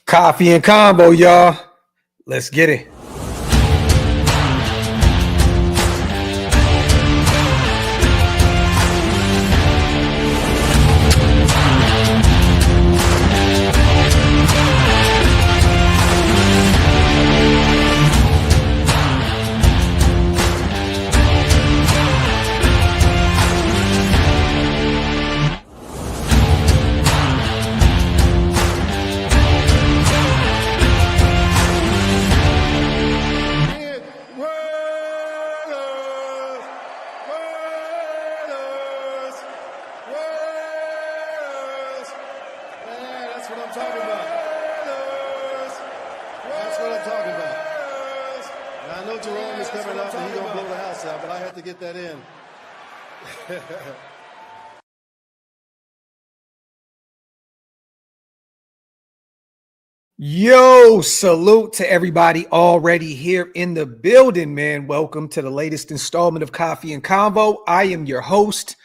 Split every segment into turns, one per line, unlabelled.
Coffee and combo, y'all. Let's get it. Yo, salute to everybody already here in the building, man. Welcome to the latest installment of Coffee and Convo. I am your host,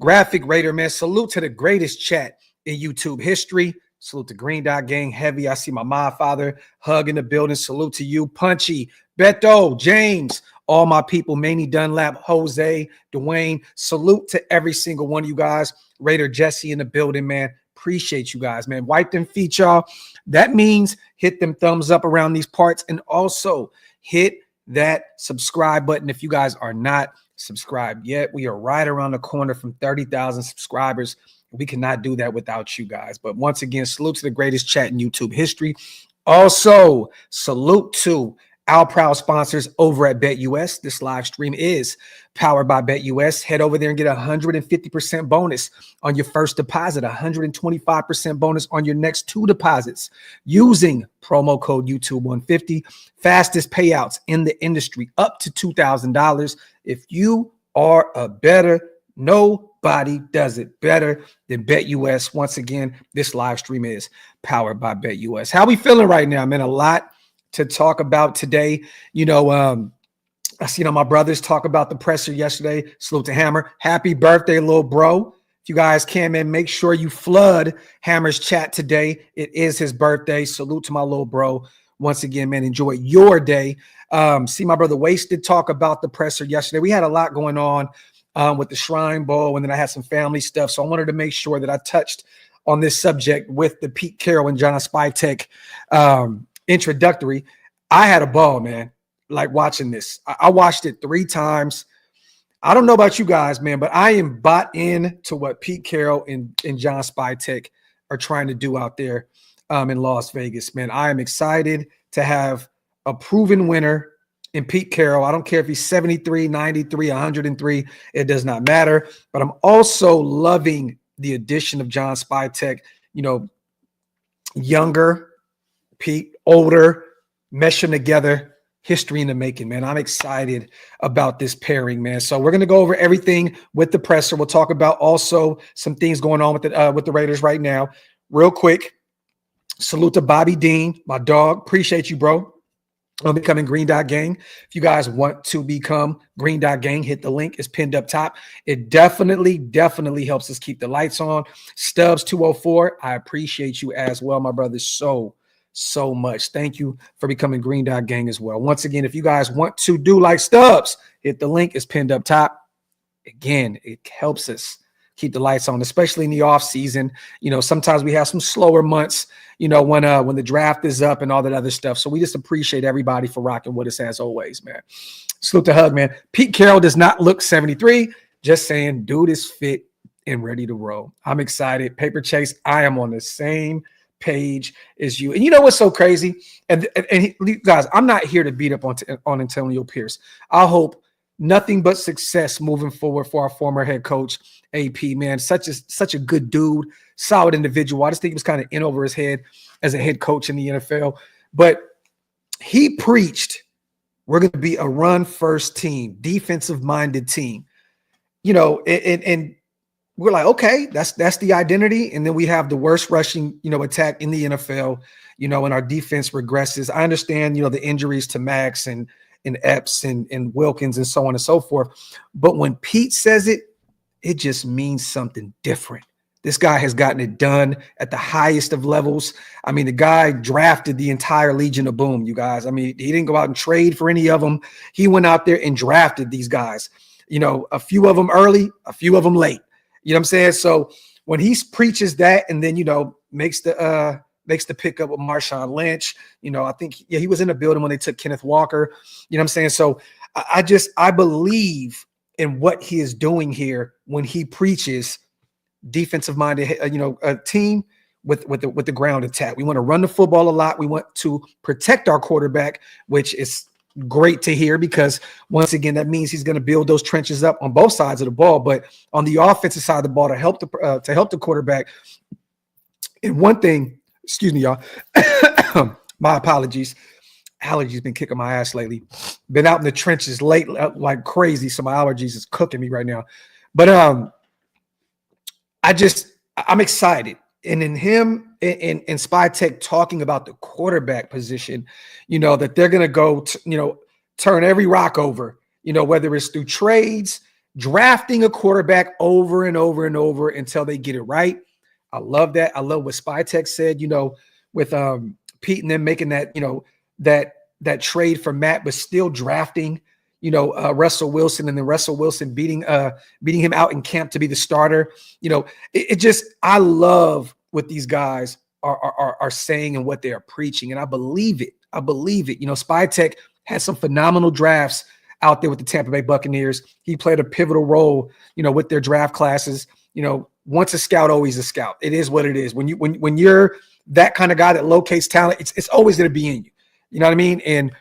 Graphk Raider, man. Salute to the greatest chat in YouTube history. Salute to Green Dot Gang Heavy. I see my father hug in the building. Salute to you, Punchy, Beto, James, all my people, Manny Dunlap, Jose, Dwayne. Salute to every single one of you guys. Raider Jesse in the building, man. Appreciate you guys, man. Wipe them feet, y'all. That means hit them thumbs up around these parts and also hit that subscribe button if you guys are not subscribed yet. We are right around the corner from 30,000 subscribers. We cannot do that without you guys. But once again, salute to the greatest chat in YouTube history. Also, salute to our proud sponsors over at BetUS. This live stream is powered by BetUS. Head over there and get a 150% bonus on your first deposit, 125% bonus on your next two deposits using promo code YouTube150. Fastest payouts in the industry, up to $2,000. If you are a better, nobody does it better than BetUS. Once again, this live stream is powered by BetUS. How we feeling right now, man? A lot to talk about today. I seen my brothers talk about the presser yesterday. Salute to Hammer. Happy birthday, little bro. If you guys can, man, make sure you flood Hammer's chat today. It is his birthday. Salute to my little bro. Once again, man, enjoy your day. See my brother Wasted talk about the presser yesterday. We had a lot going on with the Shrine Bowl, and then I had some family stuff. So I wanted to make sure that I touched on this subject with the Pete Carroll and John Spytek introductory. I had a ball, man, like watching this. I watched it 3 times. I don't know about you guys, man, but I am bought in to what Pete Carroll and John Spytek are trying to do out there in Las Vegas, man. I am excited to have a proven winner in Pete Carroll. I don't care if he's 73, 93, 103. It does not matter. But I'm also loving the addition of John Spytek, younger Pete, older, mesh them together, history in the making, man. I'm excited about this pairing, man. So we're going to go over everything with the presser. We'll talk about also some things going on with the Raiders right now. Real quick, salute to Bobby Dean, my dog. Appreciate you, bro. I'm becoming Green Dot Gang. If you guys want to become Green Dot Gang, hit the link. It's pinned up top. It definitely helps us keep the lights on. Stubbs 204, I appreciate you as well, my brother, so much. Thank you for becoming Green Dot Gang as well. Once again, if you guys want to do like Stubbs, hit the link. It's pinned up top. Again, it helps us keep the lights on, especially in the off season. Sometimes we have some slower months, when the draft is up and all that other stuff. So we just appreciate everybody for rocking with us as always, man. Salute to Hug, man. Pete Carroll does not look 73. Just saying, dude is fit and ready to roll. I'm excited. Paper Chase, I am on the same page as you. And you know what's so crazy? And guys, I'm not here to beat up on Antonio Pierce. I hope nothing but success moving forward for our former head coach, AP, man. Such a good dude, solid individual. I just think he was kind of in over his head as a head coach in the NFL. But he preached, we're going to be a run-first team, defensive-minded team. And we're like, okay, that's the identity. And then we have the worst rushing, attack in the NFL, and our defense regresses. I understand, the injuries to Maxx and Epps and Wilkins and so on and so forth. But when Pete says it, it just means something different. This guy has gotten it done at the highest of levels. I mean, the guy drafted the entire Legion of Boom, you guys. I mean, he didn't go out and trade for any of them. He went out there and drafted these guys. You know, a few of them early, a few of them late. You know what I'm saying? So when he preaches that and then, you know, makes the pickup with Marshawn Lynch, you know, I think, he was in the building when they took Kenneth Walker. You know what I'm saying? So I believe in what he is doing here when he preaches defensive minded, a team with the ground attack. We want to run the football a lot. We want to protect our quarterback, which is great to hear, because once again, that means he's going to build those trenches up on both sides of the ball. But on the offensive side of the ball, to help the quarterback. And one thing, excuse me, y'all, my apologies. Allergies been kicking my ass lately. Been out in the trenches late like crazy, so my allergies is cooking me right now. But I'm excited. And in him and Spytek talking about the quarterback position, you know, that they're going to go, turn every rock over, you know, whether it's through trades, drafting a quarterback over and over and over until they get it right. I love that. I love what Spytek said, you know, with Pete and them making that, you know, that trade for Matt, but still drafting, you know, Russell Wilson, and then Russell Wilson beating him out in camp to be the starter. You know, I love what these guys are saying and what they are preaching. And I believe it. You know, Spytek had some phenomenal drafts out there with the Tampa Bay Buccaneers. He played a pivotal role, you know, with their draft classes. You know, once a scout, always a scout. It is what it is. When you're that kind of guy that locates talent, it's always going to be in you. You know what I mean? And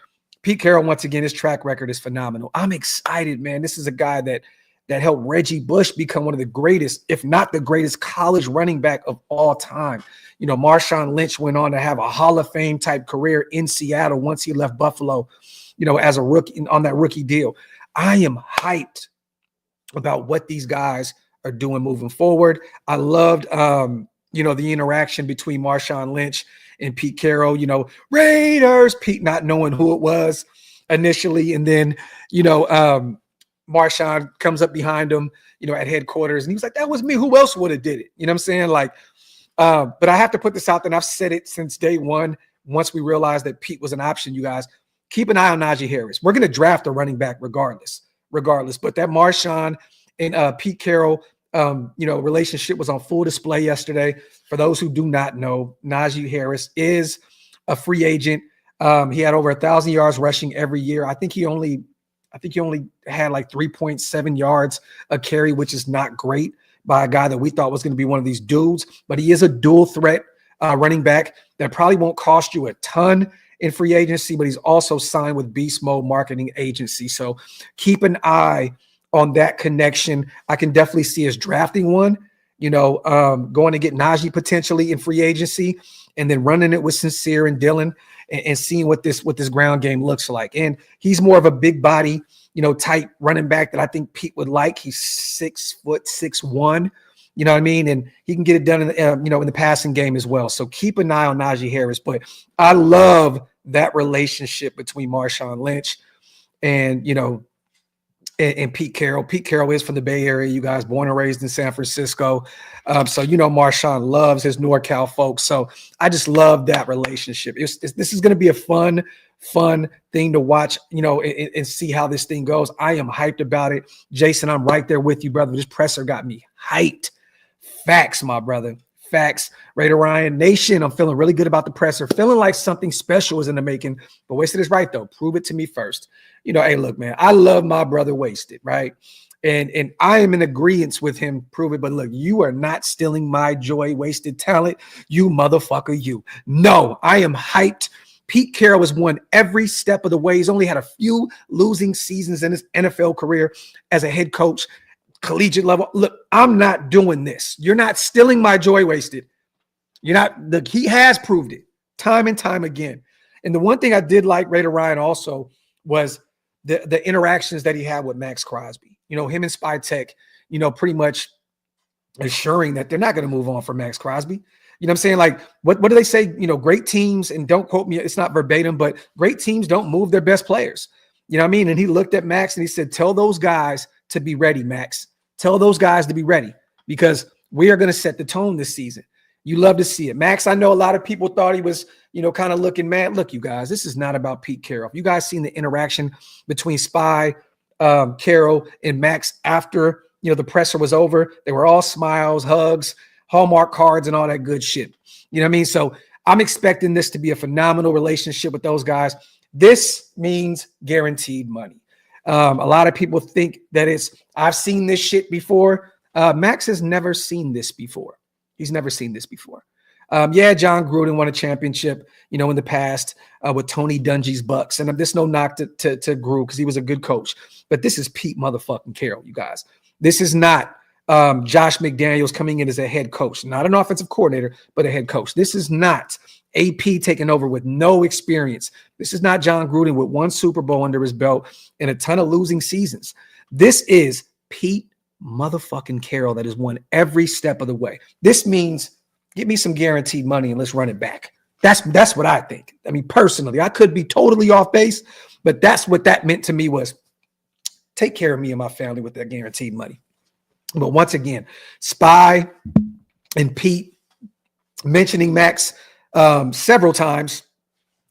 Pete Carroll, once again, his track record is phenomenal. I'm excited, man. This is a guy that helped Reggie Bush become one of the greatest, if not the greatest, college running back of all time. You know, Marshawn Lynch went on to have a Hall of Fame type career in Seattle once he left Buffalo, you know, as a rookie on that rookie deal. I am hyped about what these guys are doing moving forward. I loved, you know, the interaction between Marshawn Lynch and Pete Carroll, you know, Raiders, Pete not knowing who it was initially. And then, you know, Marshawn comes up behind him, you know, at headquarters, and he was like, that was me. Who else would have did it? You know what I'm saying? Like, but I have to put this out there, and I've said it since day one. Once we realized that Pete was an option, you guys, keep an eye on Najee Harris. We're going to draft a running back regardless. But that Marshawn and Pete Carroll, you know, relationship was on full display yesterday. For those who do not know, Najee Harris is a free agent. He had over 1,000 yards rushing every year. I think he only had like 3.7 yards a carry, which is not great by a guy that we thought was going to be one of these dudes. But he is a dual threat running back that probably won't cost you a ton in free agency, but he's also signed with Beast Mode Marketing Agency. So keep an eye on that connection. I can definitely see us drafting one, you know, going to get Najee potentially in free agency, and then running it with Sincere and Dylan and seeing what this ground game looks like. And he's more of a big body, you know, type running back that I think Pete would like. He's 6'6", you know what I mean? And he can get it done in the passing game as well. So keep an eye on Najee Harris. But I love that relationship between Marshawn Lynch and, you know, and Pete Carroll. Pete Carroll is from the Bay Area, you guys, born and raised in San Francisco. So, you know, Marshawn loves his NorCal folks. So I just love that relationship. This is going to be a fun thing to watch, you know, and see how this thing goes. I am hyped about it. Jason, I'm right there with you, brother. This presser got me hyped. Facts, my brother. Facts. Raider Ryan Nation, I'm feeling really good about the presser. Feeling like something special is in the making. But Wasted is right, though. Prove it to me first. You know, hey, look, man, I love my brother Wasted, right? And I am in agreement with him. Prove it. But look, you are not stealing my joy, Wasted talent. You motherfucker, you. No, I am hyped. Pete Carroll has won every step of the way. He's only had a few losing seasons in his NFL career as a head coach, collegiate level. Look, I'm not doing this. You're not stealing my joy, Wasted. You're not. Look, he has proved it time and time again. And the one thing I did like Raider Ryan also was the interactions that he had with Maxx Crosby. You know, him and Spytek, you know, pretty much assuring that they're not going to move on from Maxx Crosby. You know what I'm saying? Like, what do they say? You know, great teams, and don't quote me, it's not verbatim, but great teams don't move their best players. You know what I mean? And he looked at Maxx and he said, tell those guys to be ready, Maxx. Tell those guys to be ready, because We are going to set the tone this season. You love to see it. Maxx, I know a lot of people thought he was, kind of looking mad. Look, you guys, this is not about Pete Carroll. You guys seen the interaction between Spy, Carroll, and Maxx after, the presser was over. They were all smiles, hugs, Hallmark cards, and all that good shit. You know what I mean? So I'm expecting this to be a phenomenal relationship with those guys. This means guaranteed money. A lot of people think that I've seen this shit before. Maxx has never seen this before. He's never seen this before. John Gruden won a championship, in the past with Tony Dungy's Bucks. And this no knock to Gruden because he was a good coach. But this is Pete motherfucking Carroll, you guys. This is not Josh McDaniels coming in as a head coach, not an offensive coordinator, but a head coach. This is not AP taking over with no experience. This is not John Gruden with one Super Bowl under his belt and a ton of losing seasons. This is Pete motherfucking Carroll that has won every step of the way. This means give me some guaranteed money and let's run it back. That's what I think. I mean, personally, I could be totally off base, but that's what that meant to me was take care of me and my family with that guaranteed money. But once again, Spy and Pete mentioning Maxx several times,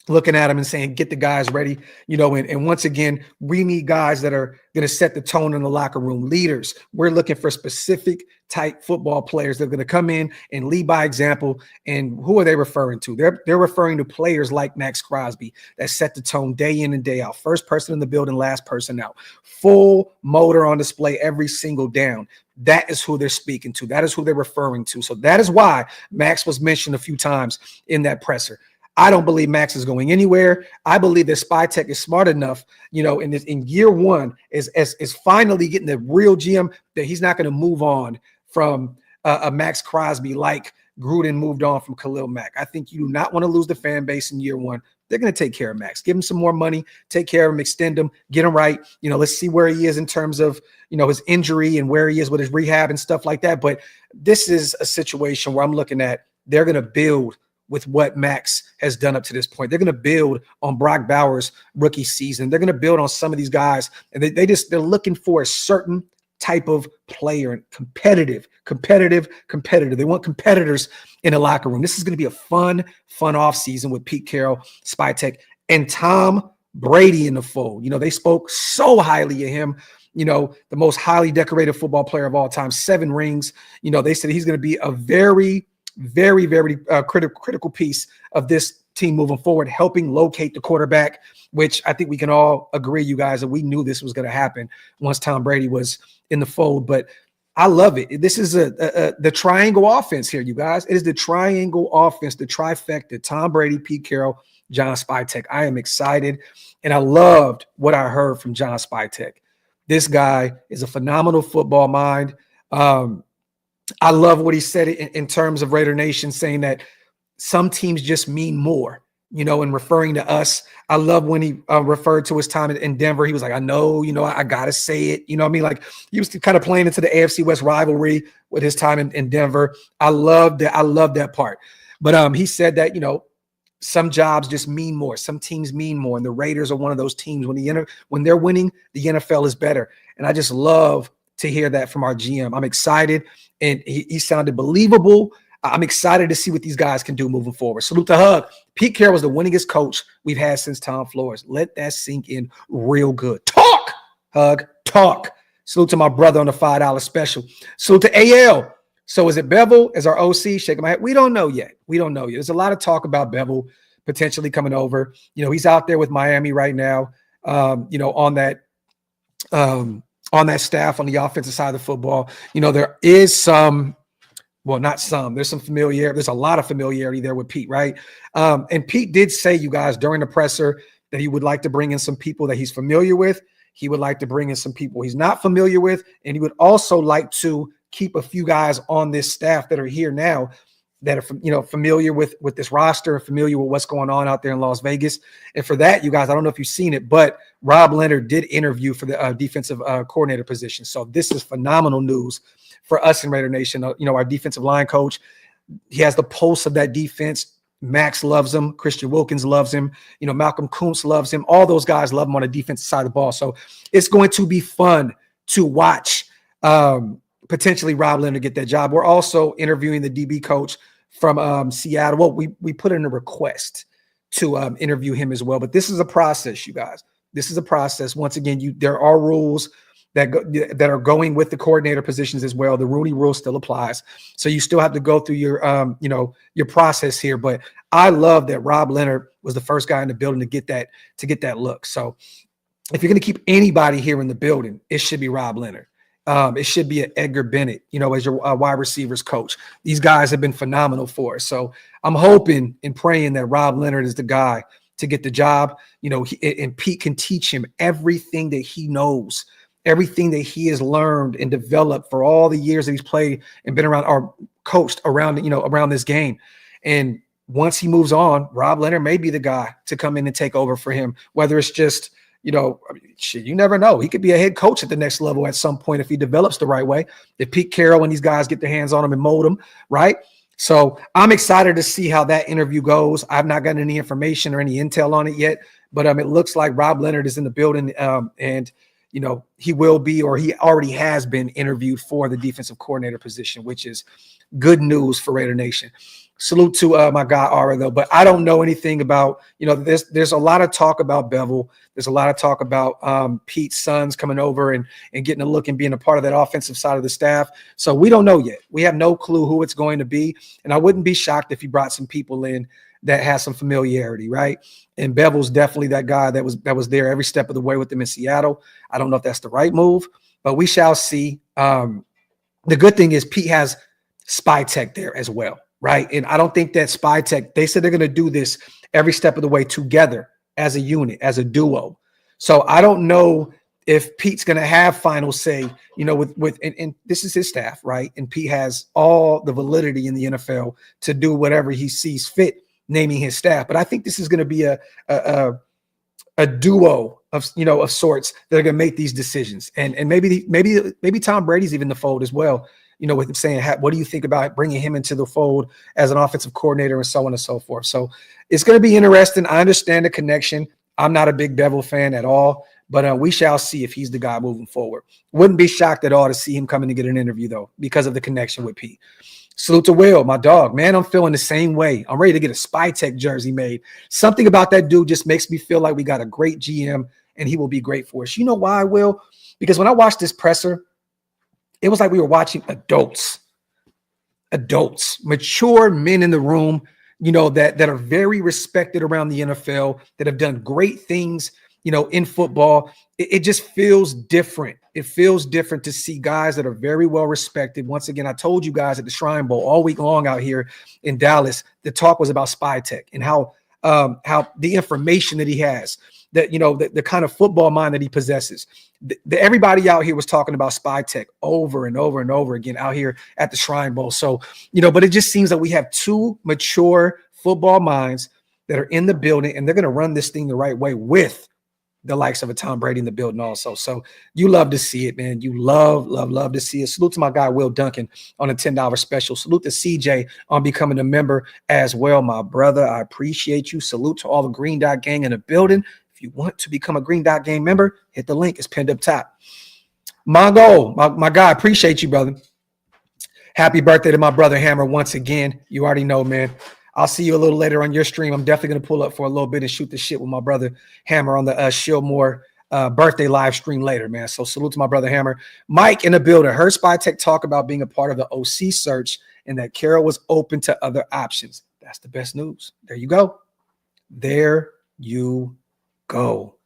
looking at him and saying, get the guys ready, and once again, we need guys that are going to set the tone in the locker room, leaders. We're looking for specific type football players that are going to come in and lead by example. And who are they referring to? They're referring to players like Maxx Crosby that set the tone day in and day out. First person in the building, last person out. Full motor on display every single down. That is who they're speaking to. That is who they're referring to. So that is why Maxx was mentioned a few times in that presser. I don't believe Maxx is going anywhere. I believe that Spytek is smart enough, in year one is finally getting the real GM that he's not going to move on from a Maxx Crosby like Gruden moved on from Khalil Mack. I think you do not want to lose the fan base in year one. They're going to take care of Maxx. Give him some more money, take care of him, extend him, get him right. Let's see where he is in terms of, his injury and where he is with his rehab and stuff like that. But this is a situation where I'm looking at they're going to build with what Maxx has done up to this point. They're going to build on Brock Bowers' rookie season. They're going to build on some of these guys. And they're looking for a certain type of player, and competitive. They want competitors in the locker room. This is going to be a fun offseason with Pete Carroll, Spytek, and Tom Brady in the fold. They spoke so highly of him. The most highly decorated football player of all time, 7 rings. They said he's going to be a very, very, very critical piece of this team moving forward, helping locate the quarterback, which I think we can all agree, you guys, that we knew this was going to happen once Tom Brady was in the fold. But I love it. This is the triangle offense here, you guys. It is the triangle offense, the trifecta: Tom Brady, Pete Carroll, John Spytek. I am excited, and I loved what I heard from John Spytek. This guy is a phenomenal football mind. I love what he said in terms of Raider Nation, saying that some teams just mean more, and referring to us. I love when he referred to his time in Denver. He was like, I know, I got to say it. You know what I mean? Like, he was kind of playing into the AFC West rivalry with his time in Denver. I love that part. But he said that, some jobs just mean more. Some teams mean more. And the Raiders are one of those teams. When they're winning, the NFL is better. And I just love to hear that from our GM. I'm excited, and he sounded believable. I'm excited to see what these guys can do moving forward. Salute to Hug. Pete Carroll was the winningest coach we've had since Tom Flores. Let that sink in real good. Talk, Hug, talk. Salute to my brother on the $5 special. Salute to AL. So is it Bevel as our OC? Shaking my head. We don't know yet. There's a lot of talk about Bevel potentially coming over. He's out there with Miami right now, on that staff on the offensive side of the football. There is there's some familiarity. There's a lot of familiarity there with Pete, right? And Pete did say, you guys, during the presser that he would like to bring in some people that he's familiar with. He would like to bring in some people he's not familiar with. And he would also like to keep a few guys on this staff that are here now that are, familiar with this roster, familiar with what's going on out there in Las Vegas. And for that, you guys, I don't know if you've seen it, but Rob Leonard did interview for the defensive coordinator position. So this is phenomenal news for us in Raider Nation. Our defensive line coach, he has the pulse of that defense. Maxx loves him. Christian Wilkins loves him. Malcolm Kuntz loves him. All those guys love him on the defensive side of the ball. So it's going to be fun to watch potentially Rob Leonard get that job. We're also interviewing the DB coach from Seattle. Well, we put in a request to interview him as well. But this is a process, you guys. This is a process. Once again, there are rules that are going with the coordinator positions as well. The Rooney Rule still applies, so you still have to go through your process here. But I love that Rob Leonard was the first guy in the building to get that look. So if you're going to keep anybody here in the building, it should be Rob Leonard. It should be an Edgar Bennett, as your wide receivers coach. These guys have been phenomenal for us. So I'm hoping and praying that Rob Leonard is the guy to get the job. And Pete can teach him everything that he knows, everything that he has learned and developed for all the years that he's played and been around or coached around this game. And once he moves on, Rob Leonard may be the guy to come in and take over for him, whether it's just you never know. He could be a head coach at the next level at some point if he develops the right way. If Pete Carroll and these guys get their hands on him and mold him, right? So I'm excited to see how that interview goes. I've not gotten any information or any intel on it yet, but it looks like Rob Leonard is in the building, and he will be, or he already has been interviewed for the defensive coordinator position, which is good news for Raider Nation. Salute to my guy Ara though, but I don't know anything about, there's a lot of talk about Bevel. There's a lot of talk about Pete's sons coming over and getting a look and being a part of that offensive side of the staff. So we don't know yet. We have no clue who it's going to be. And I wouldn't be shocked if he brought some people in that has some familiarity, right? And Bevel's definitely that guy that was there every step of the way with them in Seattle. I don't know if that's the right move, but we shall see. The good thing is Pete has Spytek there as well, right? And I don't think that Spytek, they said they're going to do this every step of the way together as a unit, as a duo. So I don't know if Pete's going to have final say, and this is his staff, right? And Pete has all the validity in the NFL to do whatever he sees fit, naming his staff. But I think this is going to be a duo of sorts that are going to make these decisions. And maybe Tom Brady's even the fold as well. With him saying, what do you think about bringing him into the fold as an offensive coordinator and so on and so forth? So it's going to be interesting. I understand the connection. I'm not a big Bevel fan at all, but we shall see if he's the guy moving forward. Wouldn't be shocked at all to see him coming to get an interview, though, because of the connection with Pete. Salute to Will, my dog. Man, I'm feeling the same way. I'm ready to get a Spytek jersey made. Something about that dude just makes me feel like we got a great GM, and he will be great for us. You know why, Will? Because when I watched this presser, it was like we were watching adults, mature men in the room, that are very respected around the NFL, that have done great things, in football. It just feels different. It feels different to see guys that are very well respected. Once again, I told you guys at the Shrine Bowl all week long out here in Dallas, the talk was about Spytek and how the information that he has, that the kind of football mind that he possesses. Everybody out here was talking about Spytek over and over and over again out here at the Shrine Bowl. So, but it just seems that we have two mature football minds that are in the building, and they're going to run this thing the right way with the likes of a Tom Brady in the building also. So you love to see it, man. You love to see it. Salute to my guy, Will Duncan, on a $10 special. Salute to CJ on becoming a member as well, my brother. I appreciate you. Salute to all the Green Dot Gang in the building. If you want to become a Green Dot Gang member, hit the link. It's pinned up top. Mongo, my guy, appreciate you, brother. Happy birthday to my brother Hammer once again. You already know, man. I'll see you a little later on your stream. I'm definitely going to pull up for a little bit and shoot the shit with my brother Hammer on the Shillmore birthday live stream later, man. So salute to my brother Hammer. Mike in the building. Heard Spytek talk about being a part of the OC search and that Carroll was open to other options. That's the best news. There you go. There you go.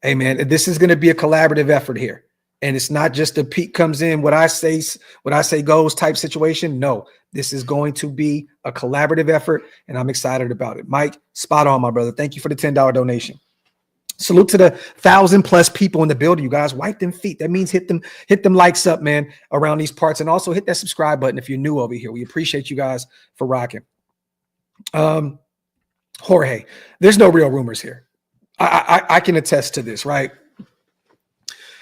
Hey, man, this is going to be a collaborative effort here. And it's not just a Pete comes in, what I say goes type situation. No, this is going to be a collaborative effort, and I'm excited about it. Mike, spot on, my brother. Thank you for the $10 donation. Salute to the 1,000+ people in the building, you guys. Wipe them feet. That means hit them likes up, man, around these parts. And also hit that subscribe button if you're new over here. We appreciate you guys for rocking. Jorge, there's no real rumors here. I can attest to this, right?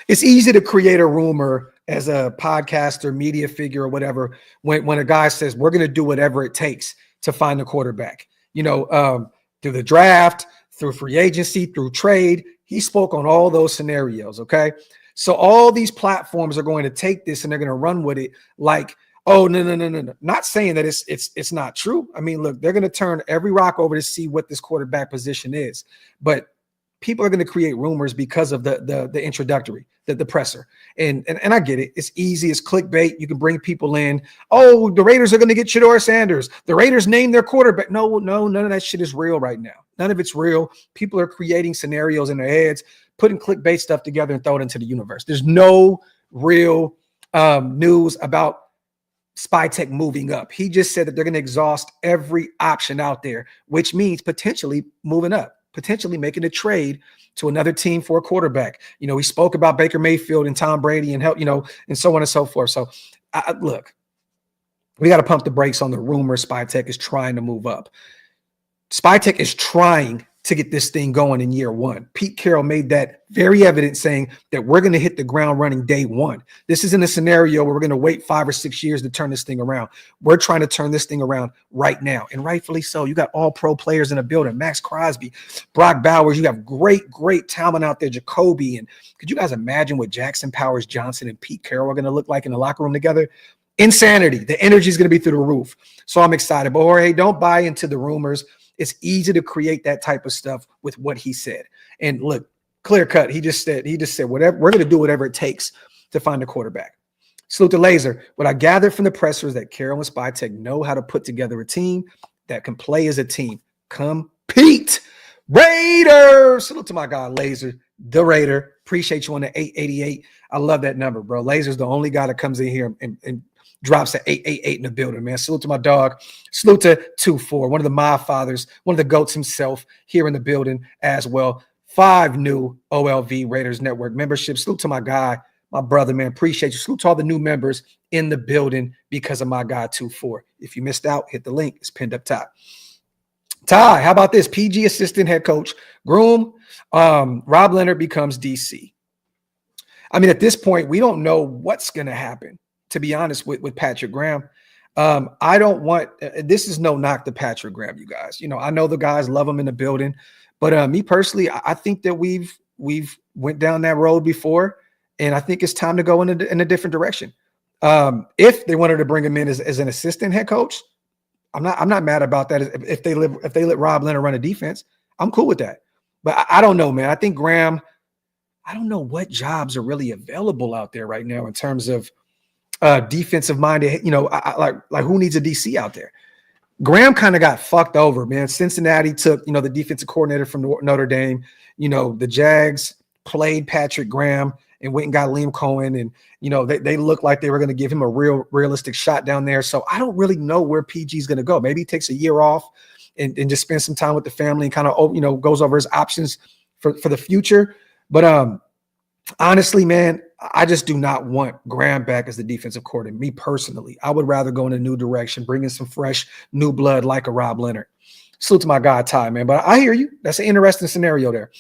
It's easy to create a rumor as a podcaster, media figure, or whatever, when a guy says, we're going to do whatever it takes to find the quarterback, through the draft, through free agency, through trade. He spoke on all those scenarios. Okay. So all these platforms are going to take this and they're going to run with it like, oh, no. Not saying that it's not true. I mean, look, they're going to turn every rock over to see what this quarterback position is. But people are going to create rumors because of the introductory, the presser. And I get it. It's easy. It's clickbait. You can bring people in. Oh, the Raiders are going to get Shedeur Sanders. The Raiders named their quarterback. No, none of that shit is real right now. None of it's real. People are creating scenarios in their heads, putting clickbait stuff together and throw it into the universe. There's no real news about Spytek moving up. He just said that they're going to exhaust every option out there, which means potentially moving up, potentially making a trade to another team for a quarterback. He spoke about Baker Mayfield and Tom Brady and help, and so on and so forth. So look, we got to pump the brakes on the rumor Spytek is trying to move up. Spytek is trying to get this thing going in year one. Pete Carroll made that very evident, saying that we're going to hit the ground running day one. This isn't a scenario where we're going to wait 5 or 6 years to turn this thing around. We're trying to turn this thing around right now, and rightfully so. You got all pro players in the building. Maxx Crosby, Brock Bowers. You have great talent out there. Jacoby, and could you guys imagine what Jackson Powers Johnson and Pete Carroll are going to look like in the locker room together? Insanity. The energy is going to be through the roof. So I'm excited. But Jorge, don't buy into the rumors. It's easy to create that type of stuff with what he said. And look, clear cut. He just said whatever, we're going to do whatever it takes to find a quarterback. Salute to Laser. What I gathered from the pressers that Carroll and Spytek know how to put together a team that can play as a team. Compete. Raiders. Salute to my guy, Laser, the Raider. Appreciate you on the 888. I love that number, bro. Laser's the only guy that comes in here and drops at 888 in the building, man. Salute to my dog. Salute to 24, one of the My Fathers, one of the GOATs himself here in the building as well. 5 new OLV Raiders Network memberships. Salute to my guy, my brother, man. Appreciate you. Salute to all the new members in the building because of my guy, 24. If you missed out, hit the link. It's pinned up top. Ty, how about this? PG assistant head coach, Groom, Rob Leonard becomes DC. I mean, at this point, we don't know what's going to happen, to be honest, with Patrick Graham. I don't want this is no knock to Patrick Graham, you guys. I know the guys love him in the building, but me personally, I think that we've went down that road before, and I think it's time to go in a different direction. If they wanted to bring him in as an assistant head coach, I'm not mad about that. If they let Rob Leonard run a defense, I'm cool with that. But I don't know, man. I think Graham. I don't know what jobs are really available out there right now in terms of defensive minded, like who needs a DC out there? Graham kind of got fucked over, man. Cincinnati took, the defensive coordinator from Notre Dame. The Jags played Patrick Graham and went and got Liam Cohen. And, they looked like they were going to give him a realistic shot down there. So I don't really know where PG is going to go. Maybe he takes a year off and just spends some time with the family and kind of, goes over his options for the future. But honestly, man, I just do not want Graham back as the defensive coordinator. Me personally, I would rather go in a new direction, bring in some fresh new blood like a Rob Leonard. Salute to my guy, Ty, man. But I hear you. That's an interesting scenario there.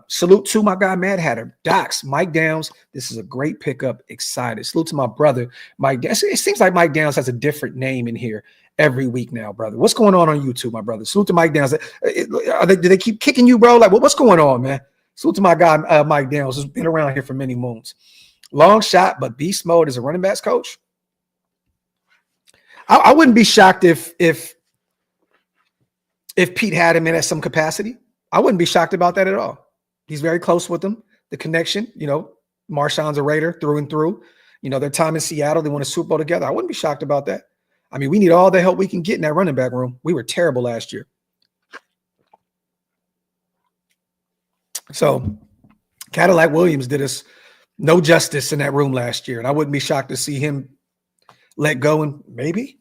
Salute to my guy, Mad Hatter. Docs, Mike Downs. This is a great pickup. Excited. Salute to my brother, Mike Downs. It seems like Mike Downs has a different name in here every week now, brother. What's going on YouTube, my brother? Salute to Mike Downs. Do they keep kicking you, bro? Like, what's going on, man? Salute to my guy, Mike Downs, who's been around here for many moons. Long shot, but beast mode as a running backs coach. I wouldn't be shocked if Pete had him in at some capacity. I wouldn't be shocked about that at all. He's very close with them. The connection, Marshawn's a Raider through and through. Their time in Seattle, they won a Super Bowl together. I wouldn't be shocked about that. I mean, we need all the help we can get in that running back room. We were terrible last year. So Cadillac Williams did us no justice in that room last year. And I wouldn't be shocked to see him let go. And maybe.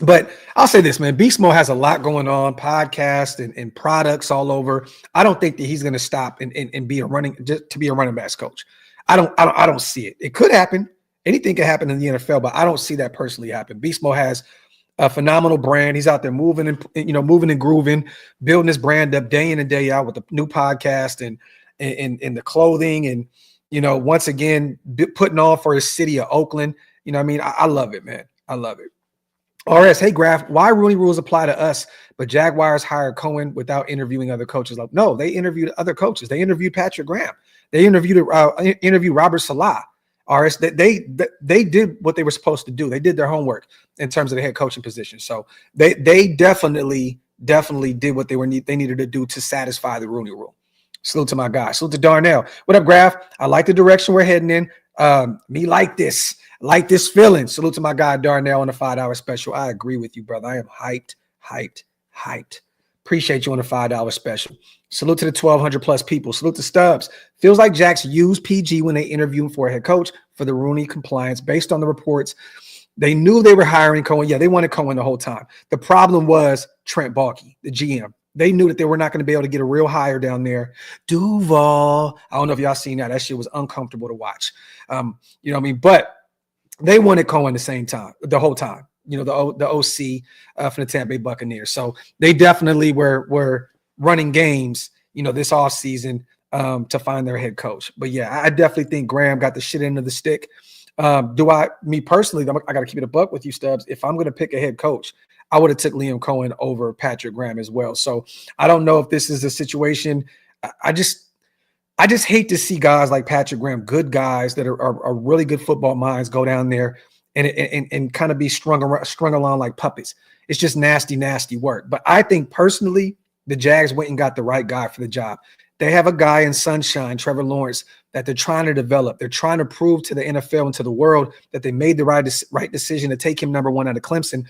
But I'll say this, man. Beast Mode has a lot going on, podcasts and products all over. I don't think that he's going to stop and be a running backs coach. I don't see it. It could happen. Anything could happen in the NFL, but I don't see that personally happen. Beast Mode has a phenomenal brand. He's out there moving and grooving, building his brand up day in and day out with the new podcast and the clothing and, once again, putting on for his city of Oakland. I love it, man. I love it. RS, hey Graphk, why Rooney rules apply to us, but Jaguars hired Cohen without interviewing other coaches? Like, no, they interviewed other coaches. They interviewed Patrick Graham. They interviewed Robert Salah. RS, they did what they were supposed to do. They did their homework in terms of the head coaching position. So they definitely did what they needed to do to satisfy the Rooney rule. Salute to my guy. Salute to Darnell. What up, Graphk? I like the direction we're heading in. Me like this. Like this feeling. Salute to my guy Darnell on the $5 special. I agree with you, brother. I am hyped. Appreciate you on the $5 special. Salute to the 1,200 plus people. Salute to Stubbs. Feels like Jax used PG when they interviewed him for a head coach for the Rooney compliance. Based on the reports, they knew they were hiring Cohen. Yeah, they wanted Cohen the whole time. The problem was Trent Baalke, the GM. They knew that they were not going to be able to get a real hire down there. Duval. I don't know if y'all seen that. That shit was uncomfortable to watch. You know what I mean? But they wanted Cohen the whole time. You know, the OC for the Tampa Bay Buccaneers. So they definitely were running games, you know, this offseason to find their head coach. But yeah, I definitely think Graham got the shit end of the stick. Me personally, I got to keep it a buck with you, Stubbs. If I'm going to pick a head coach, I would have took Liam Cohen over Patrick Graham as well. So I don't know if this is a situation. I just hate to see guys like Patrick Graham, good guys that are really good football minds, go down there and kind of be strung along like puppets. It's just nasty work. But I think personally, the Jags went and got the right guy for the job. They have a guy in Sunshine, Trevor Lawrence, that they're trying to develop. They're trying to prove to the NFL and to the world that they made the right decision to take him number one out of Clemson.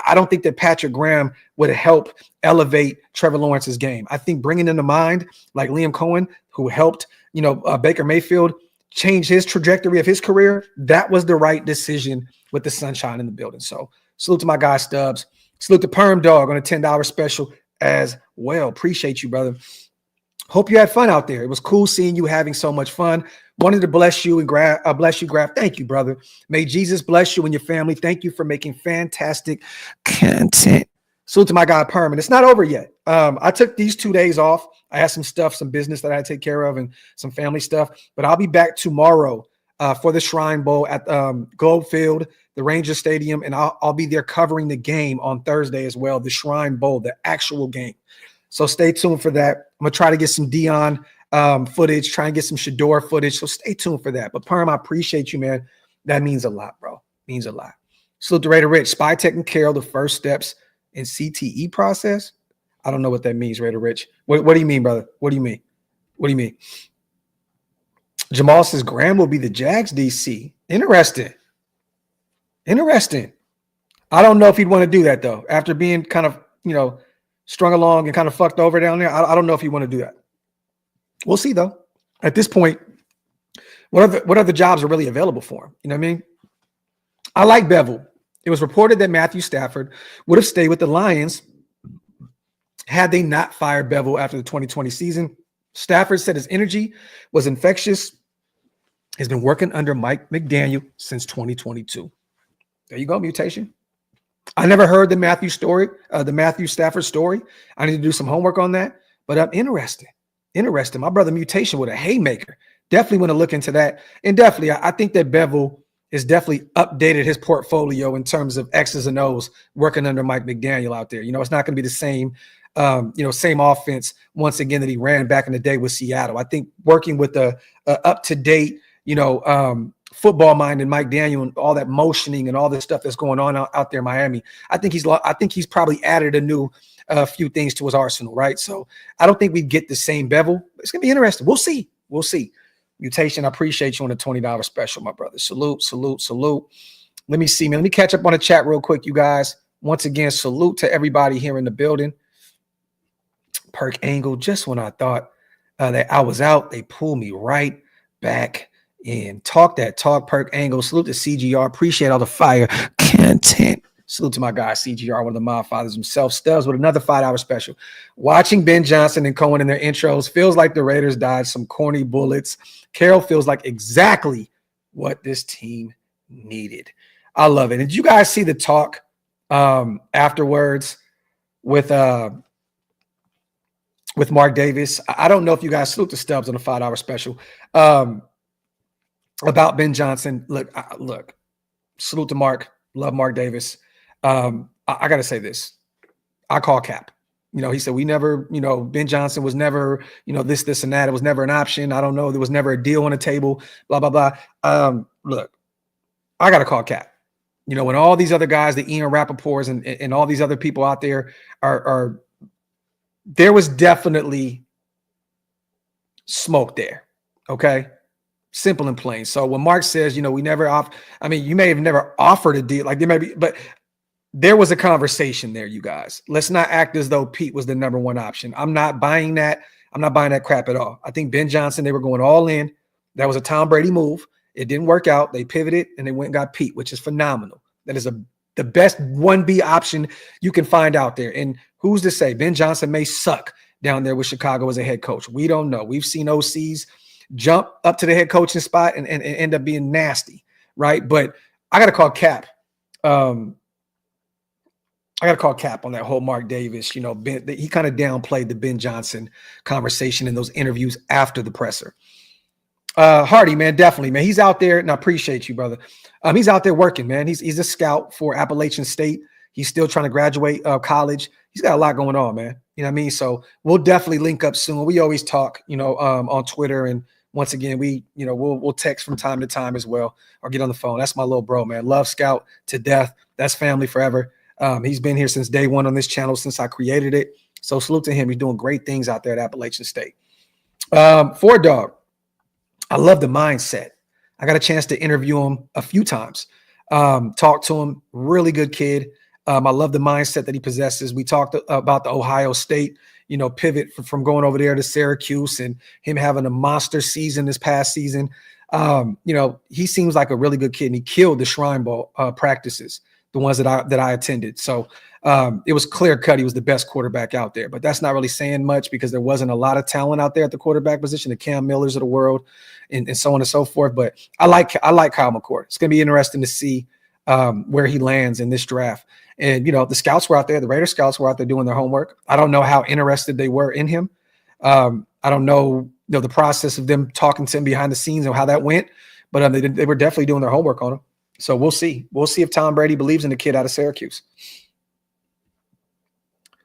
I don't think that Patrick Graham would help elevate Trevor Lawrence's game. I think bringing in a mind like Liam Cohen, who helped, Baker Mayfield change his trajectory of his career, that was the right decision with the Sunshine in the building. So salute to my guy Stubbs. Salute to Perm Dog on a $10 special as well. Appreciate you, brother. Hope you had fun out there. It was cool seeing you having so much fun. Wanted to bless you and bless you, Graphk. Thank you, brother. May Jesus bless you and your family. Thank you for making fantastic content. Salute to my guy Perm. And it's not over yet. I took these 2 days off. I had some business that I had to take care of and some family stuff. But I'll be back tomorrow for the Shrine Bowl at Globe Field, the Ranger Stadium, and I'll be there covering the game on Thursday as well, the Shrine Bowl, the actual game. So stay tuned for that. I'm going to try to get some Dion footage, try and get some Shador footage. So stay tuned for that. But Perm, I appreciate you, man. That means a lot, bro. Means a lot. Salute to Raider Rich. Spytek and Carroll, the first steps in CTE process. I don't know what that means, Raider Rich. What do you mean, brother? What do you mean? Jamal says Graham will be the Jags DC. Interesting. I don't know if he'd want to do that, though. After being kind of, strung along and kind of fucked over down there, I don't know if you want to do that. We'll see, though. At this point, what other jobs are really available for him? You know what I mean? I like Bevel. It was reported that Matthew Stafford would have stayed with the Lions had they not fired Bevel after the 2020 season. Stafford said his energy was infectious. He's been working under Mike McDaniel since 2022. There you go, mutation. I never heard the Matthew Stafford story. I need to do some homework on that, but I'm interested. My brother Mutation with a haymaker. Definitely want to look into that. And definitely, I think that Bevel has definitely updated his portfolio in terms of X's and O's working under Mike McDaniel out there. It's not going to be the same, same offense once again that he ran back in the day with Seattle. I think working with a up-to-date, football mind and Mike Daniel and all that motioning and all this stuff that's going on out there in Miami. I think he's probably added a few things to his arsenal, right? So I don't think we get the same Bevel. It's gonna be interesting. We'll see. Mutation, I appreciate you on the $20 special, my brother. Salute. Let me see, man. Let me catch up on the chat real quick, you guys. Once again, salute to everybody here in the building. Perk Angle, just when I thought that I was out, they pulled me right back in. Talk that talk, Perk Angle. Salute to CGR. Appreciate all the fire content. Salute to my guy, CGR, one of the mob fathers himself. Stubbs with another $5 special. Watching Ben Johnson and Cohen in their intros feels like the Raiders dodged some corny bullets. Carroll feels like exactly what this team needed. I love it. Did you guys see the talk afterwards with Mark Davis? I don't know if you guys salute to Stubbs on the $5 special. About Ben Johnson. Look, salute to Mark. Love Mark Davis. I got to say this. I call cap. He said we never, Ben Johnson was never, this and that. It was never an option. I don't know. There was never a deal on the table, blah, blah, blah. Look, I got to call cap. When all these other guys, the Ian Rappaports and all these other people out there are there was definitely smoke there. Okay. Simple and plain. So when Mark says, we never you may have never offered a deal, like there may be, but there was a conversation there, you guys. Let's not act as though Pete was the number one option. I'm not buying that. I'm not buying that crap at all. I think Ben Johnson, they were going all in. That was a Tom Brady move. It didn't work out. They pivoted and they went and got Pete, which is phenomenal. That is the best 1B option you can find out there. And who's to say Ben Johnson may suck down there with Chicago as a head coach? We don't know. We've seen OCs jump up to the head coaching spot and end up being nasty, right? But I got to call cap. I got to call cap on that whole Mark Davis. He kind of downplayed the Ben Johnson conversation in those interviews after the presser. Hardy, man, definitely, man. He's out there, and I appreciate you, brother. He's out there working, man. He's a scout for Appalachian State. He's still trying to graduate college. He's got a lot going on, man. You know what I mean? So we'll definitely link up soon. We always talk, on Twitter, and once again, we'll text from time to time as well, or get on the phone. That's my little bro, man. Love Scout to death. That's family forever. He's been here since day one on this channel, since I created it. So salute to him. He's doing great things out there at Appalachian State. Ford Dog, I love the mindset. I got a chance to interview him a few times, talk to him. Really good kid. I love the mindset that he possesses. We talked about the Ohio State, pivot from going over there to Syracuse and him having a monster season this past season. He seems like a really good kid, and he killed the Shrine Bowl practices, the ones that I attended. So it was clear cut. He was the best quarterback out there, but that's not really saying much because there wasn't a lot of talent out there at the quarterback position, the Cam Millers of the world and so on and so forth. But I like Kyle McCord. It's going to be interesting to see where he lands in this draft. And, the scouts were out there. The Raider scouts were out there doing their homework. I don't know how interested they were in him. I don't know, the process of them talking to him behind the scenes and how that went, but they were definitely doing their homework on him. So we'll see. We'll see if Tom Brady believes in the kid out of Syracuse.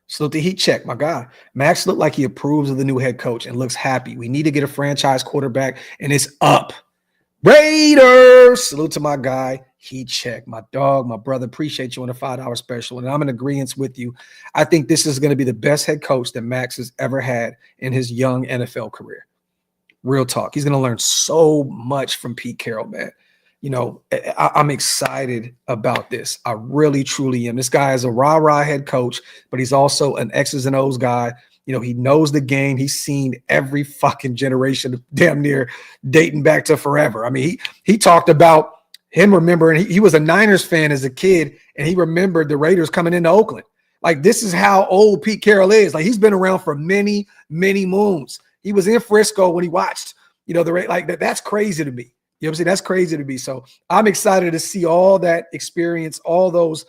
Salute the heat check, my guy. Max looked like he approves of the new head coach and looks happy. We need to get a franchise quarterback, and it's up. Raiders! Salute to my guy. Heat check, my dog, my brother. Appreciate you on the $5 special, and I'm in agreement with you. I think this is going to be the best head coach that Max has ever had in his young NFL career. Real talk. He's going to learn so much from Pete Carroll, man. I'm excited about this. I really, truly am. This guy is a rah-rah head coach, but he's also an X's and O's guy. He knows the game. He's seen every fucking generation, damn near dating back to forever. I mean, he talked about him remembering he was a Niners fan as a kid, and he remembered the Raiders coming into Oakland. Like, this is how old Pete Carroll is. Like, he's been around for many, many moons. He was in Frisco when he watched, that's crazy to me. You know what I'm saying? That's crazy to me. So I'm excited to see all that experience, all those,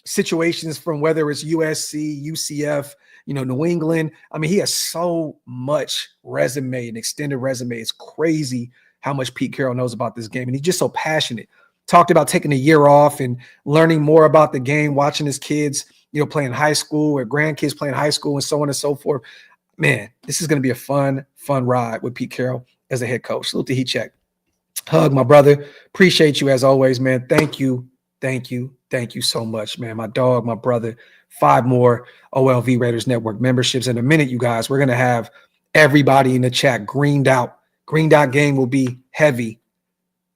situations from whether it's USC, UCF, New England. I mean, he has so much resume, an extended resume. It's crazy how much Pete Carroll knows about this game. And he's just so passionate. Talked about taking a year off and learning more about the game, watching his kids, playing high school or grandkids playing high school and so on and so forth. Man, this is going to be a fun ride with Pete Carroll as a head coach. Salute to Heat Check. Hug, my brother. Appreciate you as always, man. Thank you so much, man. My dog, my brother. 5 more OLV Raiders Network memberships in a minute, you guys. We're going to have everybody in the chat greened out. Greened out game will be heavy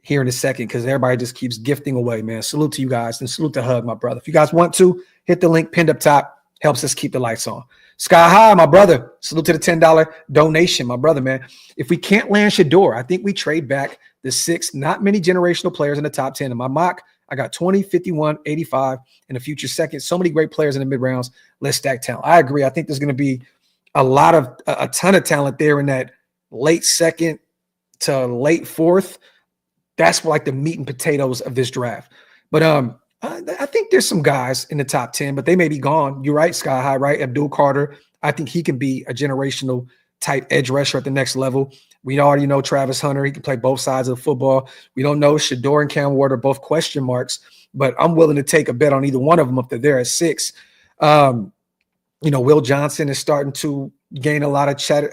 here in a second because everybody just keeps gifting away, man. Salute to you guys and salute to Hug, my brother. If you guys want to, hit the link pinned up top. Helps us keep the lights on. Sky High, my brother. Salute to the $10 donation, my brother, man. If we can't land Shador, I think we trade back the 6 not many generational players in the top 10. In my mock, I got 20, 51, 85 in a future second. So many great players in the mid rounds. Let's stack talent. I agree. I think there's going to be a ton of talent there in that late second to late fourth. That's like the meat and potatoes of this draft. But I think there's some guys in the top 10, but they may be gone. You're right, Sky High, right? Abdul Carter. I think he can be a generational type edge rusher at the next level. We already know Travis Hunter. He can play both sides of the football. We don't know Shador and Cam Ward are both question marks, but I'm willing to take a bet on either one of them if they're there at 6. Will Johnson is starting to gain a lot of chatter.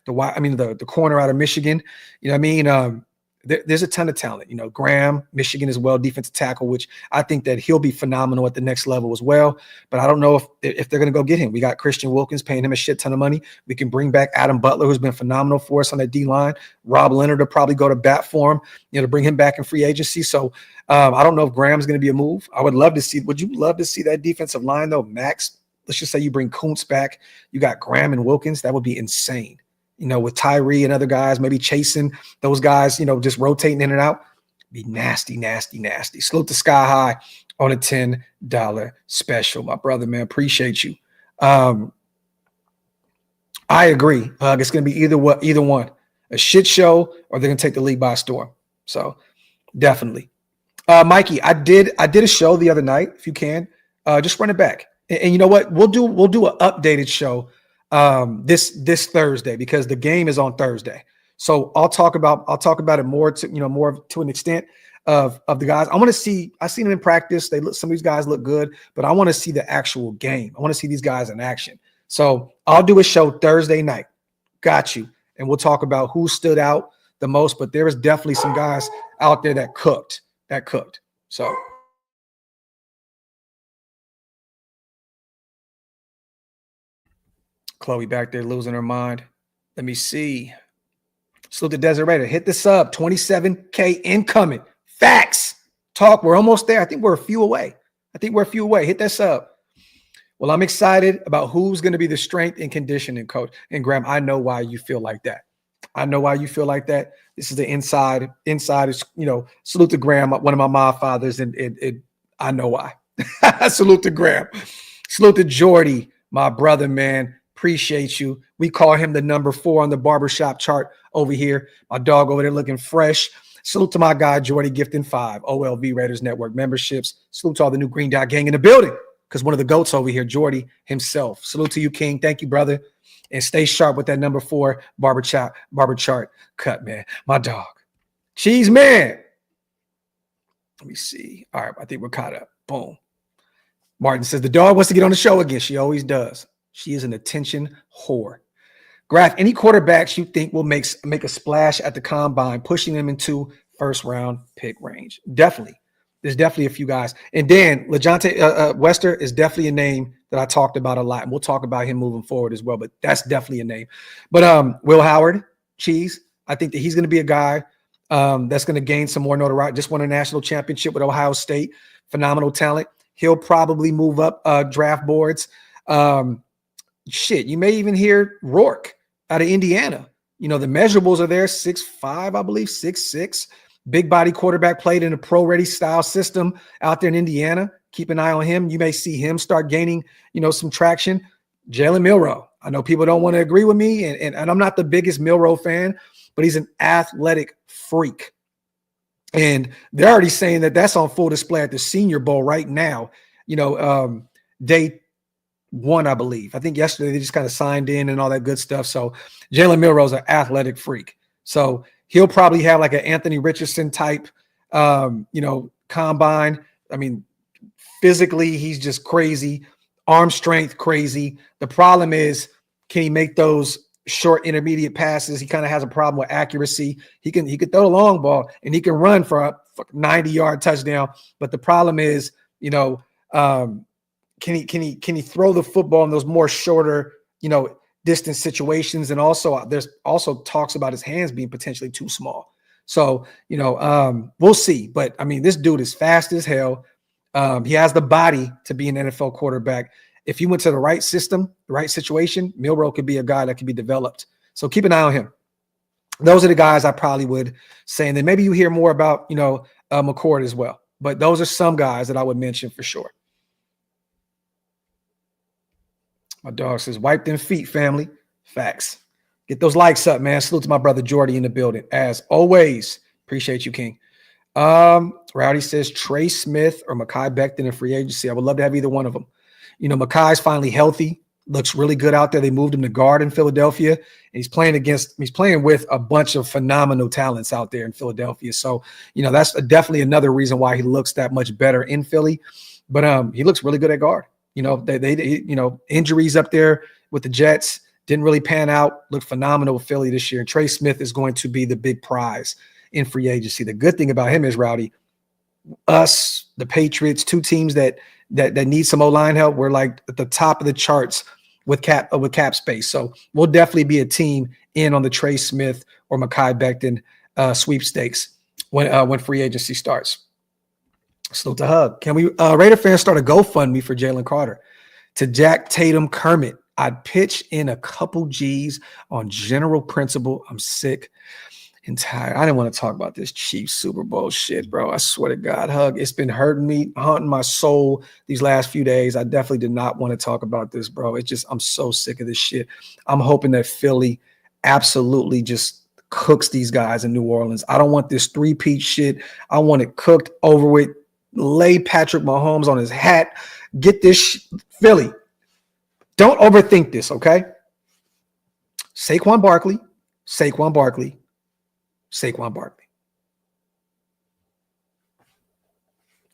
The corner out of Michigan. There's a ton of talent. Graham, Michigan as well, defensive tackle, which I think that he'll be phenomenal at the next level as well. But I don't know if they're going to go get him. We got Christian Wilkins paying him a shit ton of money. We can bring back Adam Butler, who's been phenomenal for us on that D-line. Rob Leonard will probably go to bat for him, to bring him back in free agency. So I don't know if Graham's going to be a move. I would love to see. Would you love to see that defensive line though, Max? Let's just say you bring Kuntz back. You got Graham and Wilkins. That would be insane. With Tyree and other guys, maybe chasing those guys, just rotating in and out. Be nasty, nasty, nasty. Salute to Sky High on a $10 special. My brother, man, appreciate you. I agree. It's going to be either one. A shit show or they're going to take the league by storm. So definitely. Mikey, I did a show the other night. If you can, just run it back. And you know what? We'll do an updated show this Thursday because the game is on Thursday. So I'll talk about it more to an extent of the guys. I seen them in practice. Some of these guys look good, but I want to see the actual game. I want to see these guys in action. So I'll do a show Thursday night. Got you. And we'll talk about who stood out the most, but there is definitely some guys out there that cooked. So Chloe back there losing her mind. Let me see. Salute to Desert Raider. Hit the sub. 27K incoming. Facts. Talk. We're almost there. I think we're a few away. Hit that sub. Well, I'm excited about who's going to be the strength and conditioning coach. And Graham, I know why you feel like that. This is the inside is, salute to Graham, one of my mob fathers, and I know why. Salute to Graham. Salute to Jordy, my brother, man. Appreciate you. We call him the number 4 on the barbershop chart over here. My dog over there looking fresh. Salute to my guy, Jordy, gifting 5 OLV Raiders Network memberships. Salute to all the new Green Dot gang in the building because one of the GOATs over here, Jordy himself. Salute to you, King. Thank you, brother. And stay sharp with that number 4 barber chart cut, man. My dog. Cheese, man. Let me see. All right, I think we're caught up. Boom. Martin says, the dog wants to get on the show again. She always does. She is an attention whore. Graphk, any quarterbacks you think will make a splash at the combine, pushing them into first-round pick range? Definitely. There's definitely a few guys. And Dan, LeJohntay Wester is definitely a name that I talked about a lot. And we'll talk about him moving forward as well, but that's definitely a name. But Will Howard, Cheese, I think that he's going to be a guy that's going to gain some more notoriety. Just won a national championship with Ohio State. Phenomenal talent. He'll probably move up draft boards. You may even hear Rourke out of Indiana. The measurables are there, 6'5", I believe, 6'6". Big body quarterback, played in a pro-ready style system out there in Indiana. Keep an eye on him. You may see him start gaining, some traction. Jalen Milroe. I know people don't want to agree with me, and I'm not the biggest Milroe fan, but he's an athletic freak. And they're already saying that that's on full display at the Senior Bowl right now. Day 1, I believe. I think yesterday they just kind of signed in and all that good stuff. So Jalen Milroe's an athletic freak. So he'll probably have like an Anthony Richardson type, combine. I mean, physically, he's just crazy. Arm strength, crazy. The problem is, can he make those short intermediate passes? He kind of has a problem with accuracy. He can throw the long ball and he can run for a 90-yard touchdown. But the problem is, can he throw the football in those more shorter, distance situations? And also there's also talks about his hands being potentially too small. So, we'll see. But I mean, this dude is fast as hell. He has the body to be an NFL quarterback. If he went to the right system, the right situation, Milroe could be a guy that could be developed. So keep an eye on him. Those are the guys I probably would say. And then maybe you hear more about, McCord as well. But those are some guys that I would mention for sure. My dog says, wipe them feet, family. Facts. Get those likes up, man. Salute to my brother Jordy in the building. As always, appreciate you, King. Rowdy says Trey Smith or Mekhi Becton in free agency. I would love to have either one of them. Mekhi's finally healthy. looks really good out there. They moved him to guard in Philadelphia, and he's playing with a bunch of phenomenal talents out there in Philadelphia. So, that's definitely another reason why he looks that much better in Philly. But he looks really good at guard. Injuries up there with the Jets didn't really pan out. Looked phenomenal with Philly this year. And Trey Smith is going to be the big prize in free agency. The good thing about him is, Rowdy, us, the Patriots, two teams that need some O-line help. We're like at the top of the charts with cap space. So we'll definitely be a team in on the Trey Smith or Mekhi Becton sweepstakes when free agency starts. Salute to Hug. Can we Raider fans start a GoFundMe for Jalen Carter? To Jack Tatum Kermit, I'd pitch in a couple G's on general principle. I'm sick and tired. I didn't want to talk about this Chiefs Super Bowl shit, bro. I swear to God, Hug. It's been hurting me, haunting my soul these last few days. I definitely did not want to talk about this, bro. I'm so sick of this shit. I'm hoping that Philly absolutely just cooks these guys in New Orleans. I don't want this three-peat shit. I want it cooked, over with. Lay Patrick Mahomes on his hat. Get this Philly. Don't overthink this, okay? Saquon Barkley.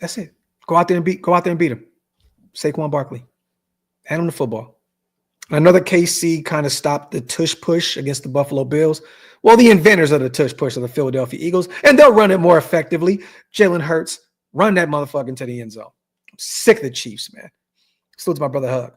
That's it. Go out there and beat him. Saquon Barkley. Hand him the football. Another KC kind of stopped the tush push against the Buffalo Bills. Well, the inventors of the tush push are the Philadelphia Eagles, and they'll run it more effectively. Jalen Hurts, run that motherfucker into the end zone. I'm sick of the Chiefs, man. Salute to my brother Hug.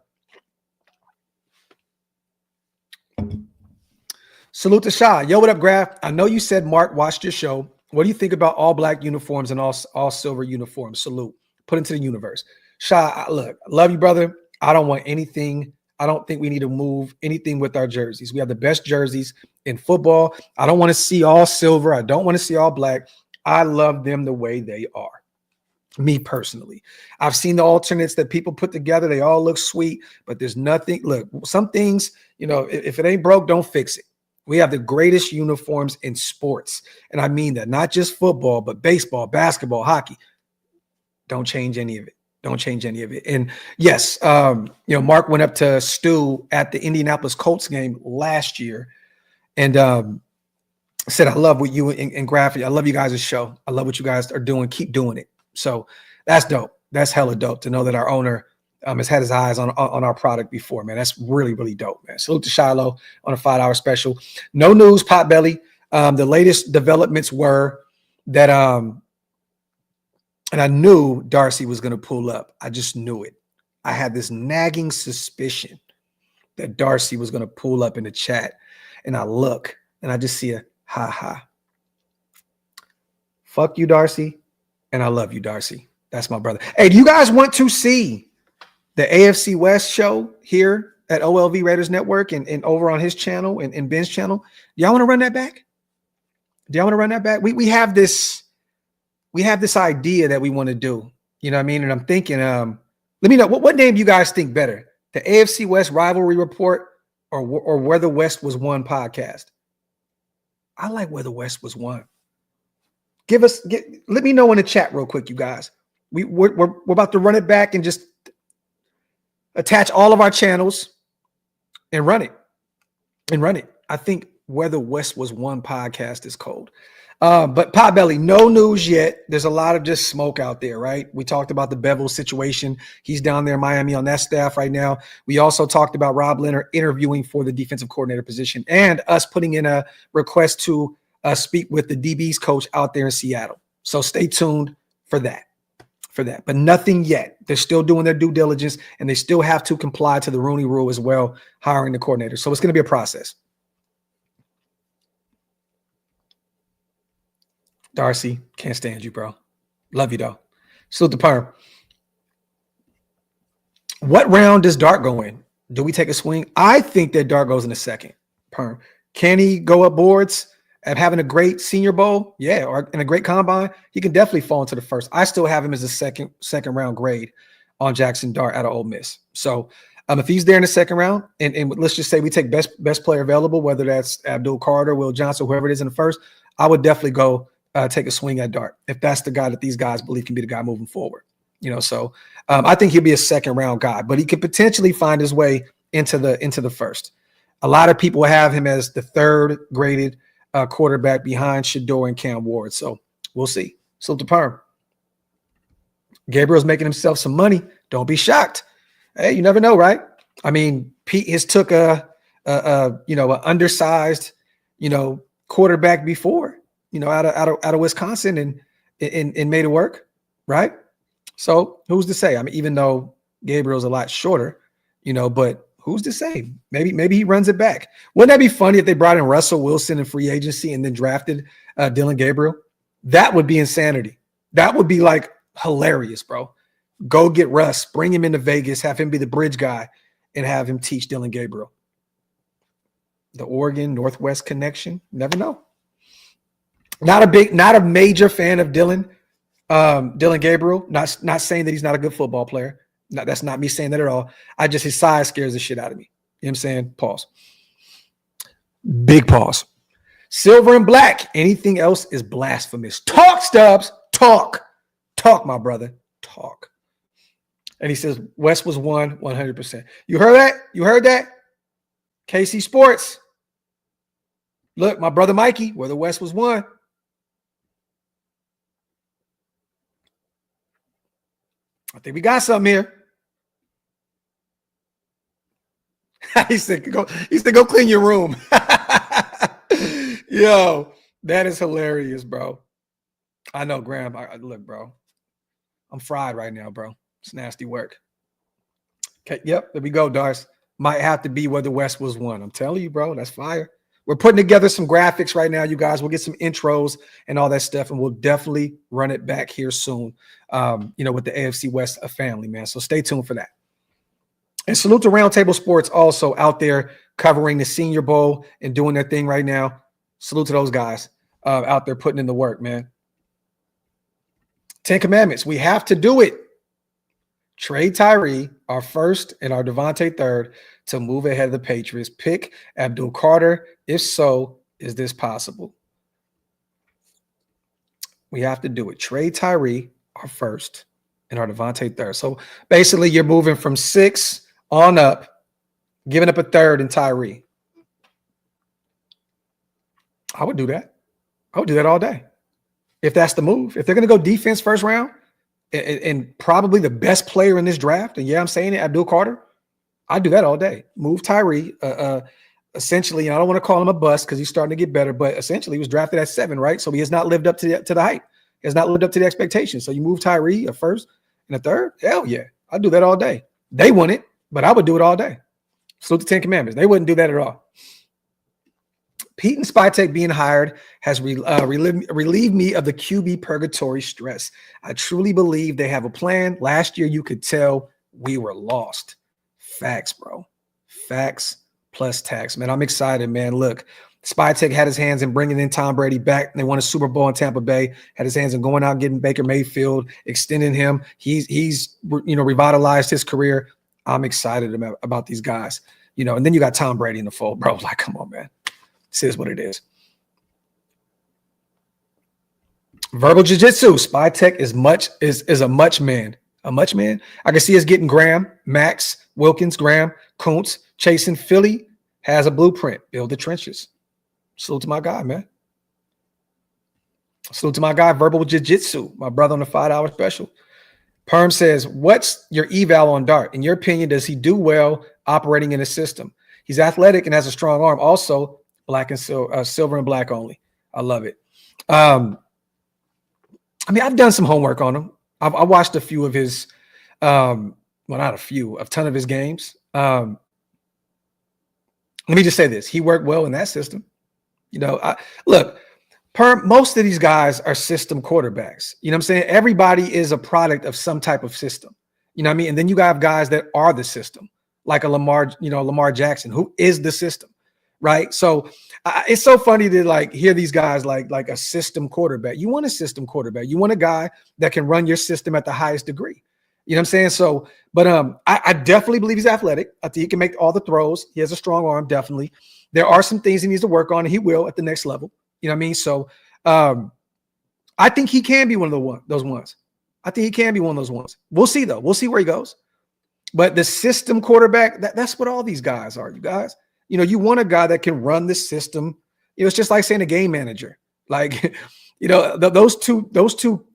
Salute to Sha. Yo, what up, Graphk? I know you said Mark watched your show. What do you think about all black uniforms and all silver uniforms? Salute. Put into the universe. Sha, look, I love you, brother. I don't want anything. I don't think we need to move anything with our jerseys. We have the best jerseys in football. I don't want to see all silver. I don't want to see all black. I love them the way they are. Me personally, I've seen the alternates that people put together. They all look sweet, but there's nothing. Look, some things, if it ain't broke, don't fix it. We have the greatest uniforms in sports. And I mean that, not just football, but baseball, basketball, hockey. Don't change any of it. And yes, Mark went up to Stu at the Indianapolis Colts game last year and said, I love what you and Graphk, I love you guys' show. I love what you guys are doing. Keep doing it. So that's dope. That's hella dope to know that our owner has had his eyes on our product before, man. That's really, really dope, man. Salute to Shiloh on a $5 special. No news, Potbelly. The latest developments were that, and I knew Darcy was going to pull up. I just knew it. I had this nagging suspicion that Darcy was going to pull up in the chat. And I look, and I just see a ha. Fuck you, Darcy. And I love you, Darcy. That's my brother. Hey, do you guys want to see the AFC West show here at OLV Raiders Network and over on his channel and Ben's channel? Do y'all want to run that back? We have this idea that we want to do. You know what I mean? And I'm thinking, let me know what name you guys think better, the AFC West Rivalry Report or Where the West Was Won podcast. I like Where the West Was Won. Let me know in the chat real quick, you guys. We're about to run it back and just attach all of our channels and run it. I think Where the West Was Won podcast is cold. But Potbelly, no news yet. There's a lot of just smoke out there, right? We talked about the Bevel situation. He's down there in Miami on that staff right now. We also talked about Rob Leonard interviewing for the defensive coordinator position and us putting in a request to speak with the DB's coach out there in Seattle. So stay tuned for that. But nothing yet. They're still doing their due diligence, and they still have to comply to the Rooney Rule as well, hiring the coordinator. So it's going to be a process. Darcy, can't stand you, bro. Love you, though. Salute to Perm. What round does Dart go in? Do we take a swing? I think that Dart goes in the second. Perm. Can he go up boards at having a great Senior Bowl? Yeah, or in a great combine? He can definitely fall into the first. I still have him as a second round grade on Jackson Dart out of Ole Miss. So if he's there in the second round, and let's just say we take best player available, whether that's Abdul Carter, Will Johnson, whoever it is in the first, I would definitely go take a swing at Dart if that's the guy that these guys believe can be the guy moving forward. So I think he'll be a second round guy, but he could potentially find his way into the first. A lot of people have him as the third graded quarterback behind Shador and Cam Ward. So we'll see. So to Perm. Gabriel's making himself some money. Don't be shocked. Hey, you never know, right? I mean, Pete has took a undersized, quarterback before, out of Wisconsin and made it work, right? So who's to say? I mean, even though Gabriel's a lot shorter, but who's to say? Maybe he runs it back. Wouldn't that be funny if they brought in Russell Wilson in free agency and then drafted Dylan Gabriel? That would be insanity. That would be like hilarious, bro. Go get Russ, bring him into Vegas, have him be the bridge guy, and have him teach Dylan Gabriel. The Oregon Northwest connection. Never know. Not a major fan of Dylan Gabriel. Not saying that he's not a good football player. No, that's not me saying that at all. His size scares the shit out of me. You know what I'm saying? Pause. Big pause. Silver and black. Anything else is blasphemous. Talk, Stubbs. Talk. Talk, my brother. Talk. And he says, West was won 100%. You heard that? You heard that? KC Sports. Look, my brother Mikey, where the West was won. I think we got something here. He said, go clean your room. Yo, that is hilarious, bro. I know, Graham. Look, bro. I'm fried right now, bro. It's nasty work. Okay, yep, there we go, Darce. Might have to be where the West was won. I'm telling you, bro, that's fire. We're putting together some graphics right now, you guys. We'll get some intros and all that stuff, and we'll definitely run it back here soon, with the AFC West family, man. So stay tuned for that. And salute to Roundtable Sports also out there covering the Senior Bowl and doing their thing right now. Salute to those guys out there putting in the work, man. 10 Commandments. We have to do it. Trade Tyree, our first, and our Devontae third to move ahead of the Patriots. Pick Abdul Carter. If so, is this possible? We have to do it. Trade Tyree, our first, and our Devontae third. So basically, you're moving from 6 on up, giving up a third in Tyree. I would do that. I would do that all day. If that's the move. If they're going to go defense first round, and probably the best player in this draft, and yeah, I'm saying it, Abdul Carter, I'd do that all day. Move Tyree. Essentially, and I don't want to call him a bust because he's starting to get better, but essentially he was drafted at 7, right? So he has not lived up to the hype. He has not lived up to the expectations. So you move Tyree a first and a third? Hell yeah. I'd do that all day. They wouldn't, but I would do it all day. Salute the 10 Commandments. They wouldn't do that at all. Pete and Spytek being hired has relieved me of the QB purgatory stress. I truly believe they have a plan. Last year, you could tell we were lost. Facts, bro. Facts plus tax. Man, I'm excited, man. Look, Spytek had his hands in bringing in Tom Brady back. They won a Super Bowl in Tampa Bay. Had his hands in going out and getting Baker Mayfield, extending him. He's revitalized his career. I'm excited about these guys. And then you got Tom Brady in the fold, bro. Like, come on, man. This is what it is. Verbal jiu-jitsu. Spytek is a much man. A much man. I can see us getting Graham, Max, Wilkins, Graham, Kuntz, chasing Philly. Has a blueprint. Build the trenches. Salute to my guy, man. Salute to my guy, Verbal Jiu-Jitsu, my brother on the $5 special. Perm says, what's your eval on Dart? In your opinion, does he do well operating in a system? He's athletic and has a strong arm. Also, black and silver and black only. I love it. I've done some homework on him. I watched a few of his, not a few, a ton of his games. Let me just say this. He worked well in that system. Look, most of these guys are system quarterbacks. You know what I'm saying? Everybody is a product of some type of system. You know what I mean? And then you have guys that are the system, like a Lamar Jackson, who is the system, right? So it's so funny to hear these guys like a system quarterback. You want a system quarterback. You want a guy that can run your system at the highest degree. You know what I'm saying? So, but I definitely believe he's athletic. I think he can make all the throws. He has a strong arm, definitely. There are some things he needs to work on, and he will at the next level. You know what I mean? So I think he can be one of those ones. I think he can be one of those ones. We'll see, though. We'll see where he goes. But the system quarterback, that's what all these guys are, you guys. You want a guy that can run the system. It's just like saying a game manager. Like, those two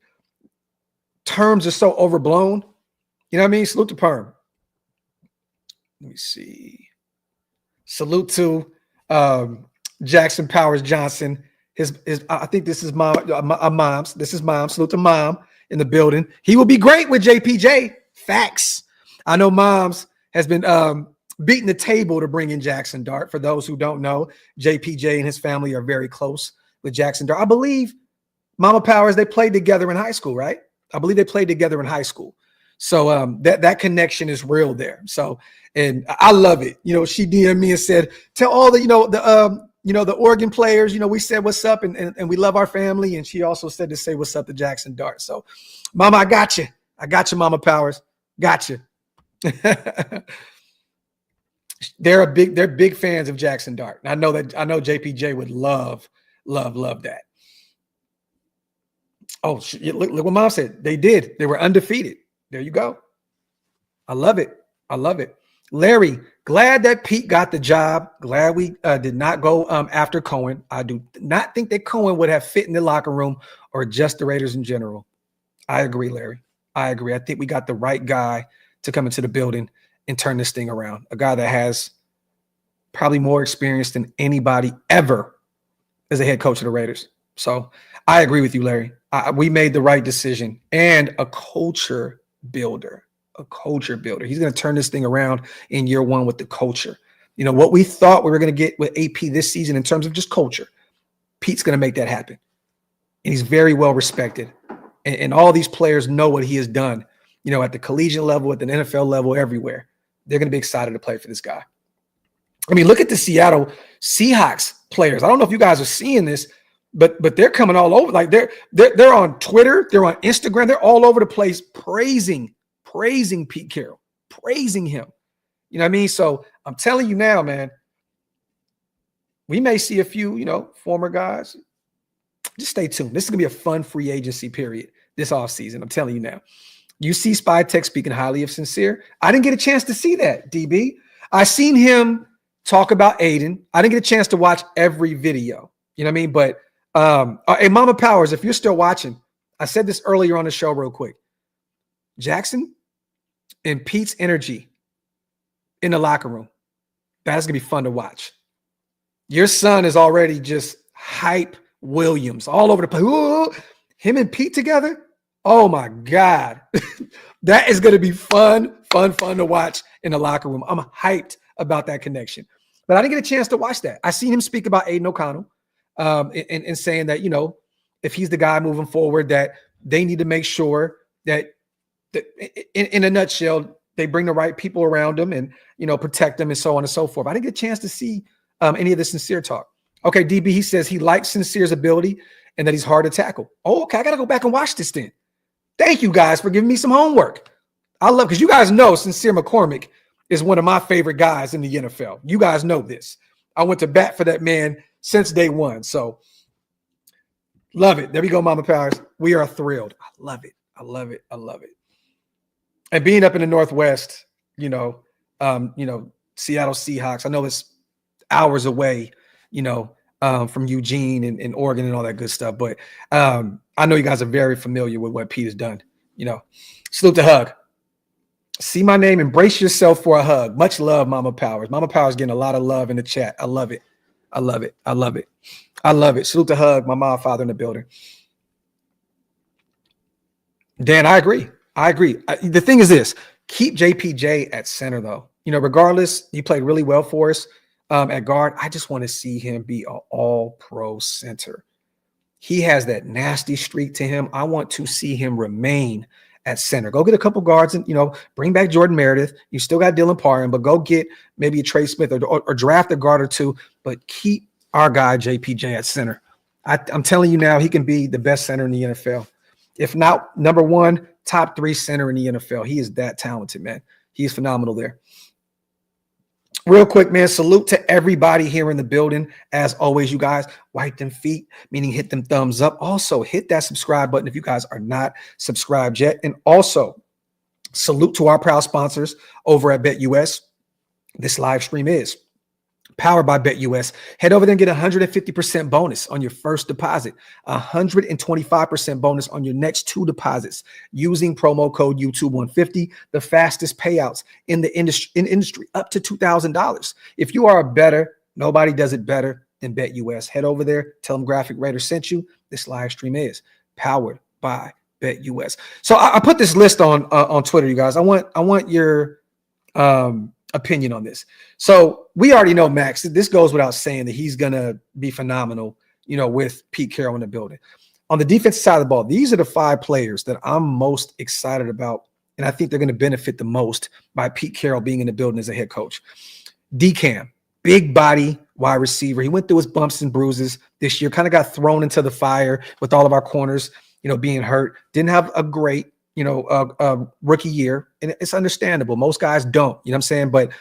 terms are so overblown. You know what I mean? Salute to Perm. Let me see. Salute to Jackson Powers Johnson. His I think this is mom's. This is mom. Salute to mom in the building. He will be great with JPJ. Facts. I know Moms has been beating the table to bring in Jackson Dart. For those who don't know, JPJ and his family are very close with Jackson Dart. I believe Mama Powers, they played together in high school, right? I believe they played together in high school. So that connection is real there. So, and I love it. She DM'd me and said, tell all the, the Oregon players, we said what's up and we love our family. And she also said to say what's up to Jackson Dart. So, Mama, I got you. I got you, Mama Powers. Got you. They're big fans of Jackson Dart. I know JPJ would love that. Oh, look what Mom said. They did. They were undefeated. There you go. I love it. Larry, glad that Pete got the job. Glad we did not go after Cohen. I do not think that Cohen would have fit in the locker room or just the Raiders in general. I agree, Larry. I agree. I think we got the right guy to come into the building and turn this thing around. A guy that has probably more experience than anybody ever as a head coach of the Raiders. So I agree with you, Larry. We made the right decision, and a culture builder. He's going to turn this thing around in year one with the culture. What we thought we were going to get with AP this season in terms of just culture, Pete's going to make that happen. And he's very well respected. And all these players know what he has done, at the collegiate level, at the NFL level, everywhere. They're going to be excited to play for this guy. I mean, look at the Seattle Seahawks players. I don't know if you guys are seeing this, but they're coming all over. Like they're on Twitter, they're on Instagram, they're all over the place praising Pete Carroll, praising him. You know what I mean? So I'm telling you now, man, we may see a few, former guys. Just stay tuned. This is going to be a fun free agency period this offseason. I'm telling you now. You see Spytek speaking highly of Sincere. I didn't get a chance to see that, DB. I seen him talk about Aiden. I didn't get a chance to watch every video. You know what I mean? But, hey, Mama Powers, if you're still watching, I said this earlier on the show real quick. Jackson and Pete's energy in the locker room, that's going to be fun to watch. Your son is already just hype Williams all over the place. Ooh, him and Pete together. Oh my God. That is going to be fun to watch in the locker room. I'm hyped about that connection, but I didn't get a chance to watch that. I seen him speak about Aiden O'Connell and saying that, if he's the guy moving forward, that they need to make sure that in a nutshell, they bring the right people around him and, protect them and so on and so forth. I didn't get a chance to see any of the Sincere talk. Okay, DB, he says he likes Sincere's ability and that he's hard to tackle. Oh, okay, I got to go back and watch this then. Thank you guys for giving me some homework. Because you guys know Sincere McCormick is one of my favorite guys in the NFL. You guys know this. I went to bat for that man since day one. So love it. There we go, Mama Powers. We are thrilled. I love it. And being up in the Northwest, Seattle Seahawks, I know it's hours away, from Eugene and Oregon and all that good stuff. But I know you guys are very familiar with what Pete has done. Salute to Hug. See my name, embrace yourself for a hug. Much love, Mama Powers. Mama Powers getting a lot of love in the chat. I love it. Salute to Hug, my mom, father in the building. Dan, I agree. The thing is this, keep JPJ at center though. Regardless, he played really well for us at guard. I just want to see him be an all-pro center. He has that nasty streak to him. I want to see him remain at center. Go get a couple guards and, bring back Jordan Meredith. You still got Dylan Parham, but go get maybe a Trey Smith or draft a guard or two, but keep our guy JPJ at center. I'm telling you now, he can be the best center in the NFL. If not number one, top 3 center in the NFL. He is that talented, man. He's phenomenal there. Real quick, man, salute to everybody here in the building. As always, you guys, wipe them feet, meaning hit them thumbs up. Also, hit that subscribe button if you guys are not subscribed yet. And also, Salute to our proud sponsors over at BetUS. This live stream is powered by BetUS. Head over there and get 150% bonus on your first deposit, 125% bonus on your next 2 deposits using promo code YouTube150, the fastest payouts in the industry, up to $2,000. If you are a bettor, nobody does it better than BetUS. Head over there, tell them Graphk Raiders sent you. This live stream is powered by BetUS. So I put this list on Twitter, you guys. I want your opinion on this. So we already know Max. This goes without saying that he's gonna be phenomenal, with Pete Carroll in the building. On the defensive side of the ball, these are the 5 players that I'm most excited about, and I think they're going to benefit the most by Pete Carroll being in the building as a head coach. D-Cam, big body wide receiver. He went through his bumps and bruises this year, kind of got thrown into the fire with all of our corners, being hurt. Didn't have a great rookie year, and it's understandable. Most guys don't, what I'm saying? But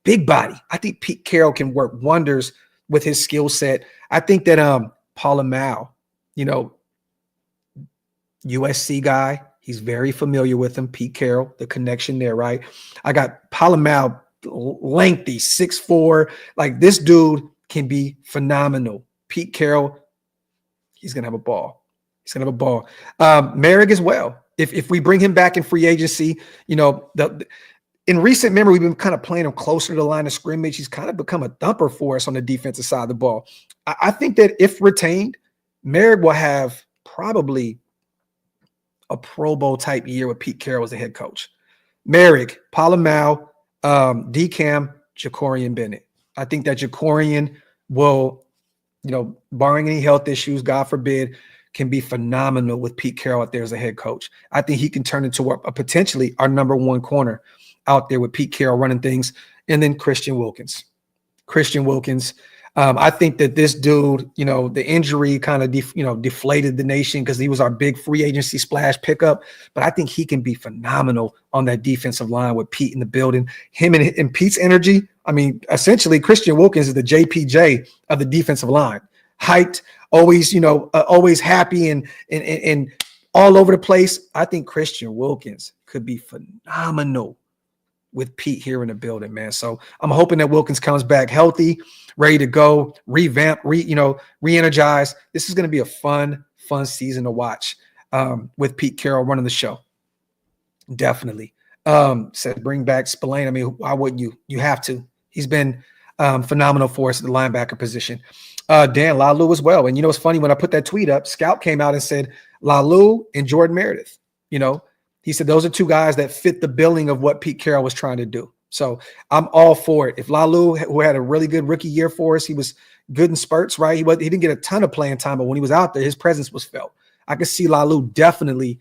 big body. I think Pete Carroll can work wonders with his skill set. I think that Palamau, USC guy, he's very familiar with him. Pete Carroll, the connection there, right? I got Palamau, lengthy, 6'4". Like, this dude can be phenomenal. Pete Carroll, he's gonna have a ball. He's gonna have a ball. Merrick as well. If we bring him back in free agency, in recent memory, we've been kind of playing him closer to the line of scrimmage. He's kind of become a thumper for us on the defensive side of the ball. I think that if retained, Merrick will have probably a Pro Bowl type year with Pete Carroll as the head coach. Merrick, Palamau, D-Cam, Jacorian Bennett. I think that Jacorian will, barring any health issues, God forbid, can be phenomenal with Pete Carroll out there as a head coach. I think he can turn into a potentially our number 1 corner out there with Pete Carroll running things. And then Christian Wilkins. I think that this dude, the injury kind of, deflated the nation because he was our big free agency splash pickup. But I think he can be phenomenal on that defensive line with Pete in the building. Him and Pete's energy. I mean, essentially, Christian Wilkins is the JPJ of the defensive line. Hyped, always, always happy and all over the place. I think Christian Wilkins could be phenomenal with Pete here in the building, man. So I'm hoping that Wilkins comes back healthy, ready to go, revamp, re-energize. This is going to be a fun season to watch with Pete Carroll running the show. Definitely. Said bring back Spillane. I mean, why wouldn't you? You have to. He's been phenomenal for us at the linebacker position. Dan Lalu as well. And it's funny, when I put that tweet up, Scout came out and said Lalu and Jordan Meredith. He said those are 2 guys that fit the billing of what Pete Carroll was trying to do. So I'm all for it. If Lalu, who had a really good rookie year for us, he was good in spurts, right? He didn't get a ton of playing time, but when he was out there, his presence was felt. I could see Lalu definitely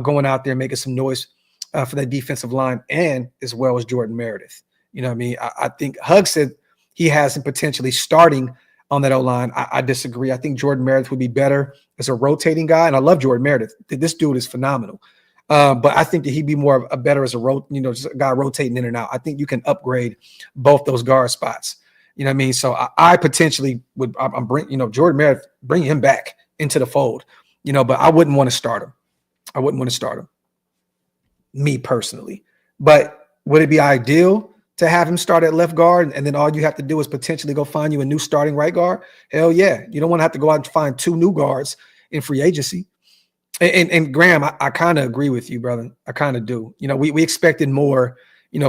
going out there and making some noise for that defensive line, and as well as Jordan Meredith. I mean? I think Hug said he has him potentially starting on that O-line. I disagree. I think Jordan Meredith would be better as a rotating guy, and I love Jordan Meredith. This dude is phenomenal. But I think that he'd be more of a better as a just a guy rotating in and out. I think you can upgrade both those guard spots. You know what I mean? So I potentially would. I'm Jordan Meredith, bring him back into the fold. But I wouldn't want to start him. Me personally. But would it be ideal to have him start at left guard, and then all you have to do is potentially go find you a new starting right guard? Hell yeah. You don't want to have to go out and find 2 new guards in free agency. And Graham, I kind of agree with you, brother. I kind of do. We expected more,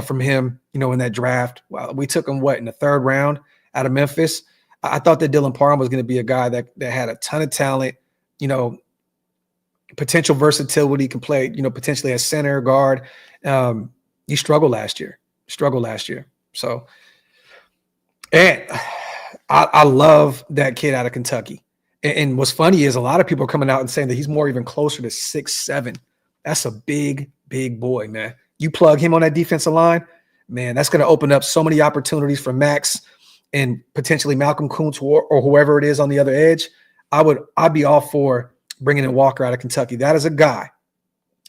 from him, in that draft. Well, we took him, in the 3rd round out of Memphis. I thought that Dylan Parham was going to be a guy that had a ton of talent, potential versatility, can play, potentially as center guard. He struggled last year. So, and I love that kid out of Kentucky. And what's funny is a lot of people are coming out and saying that he's more even closer to 6'7". That's a big, big boy, man. You plug him on that defensive line, man, that's going to open up so many opportunities for Max and potentially Malcolm Kuntz or whoever it is on the other edge. I'd be all for bringing in Walker out of Kentucky. That is a guy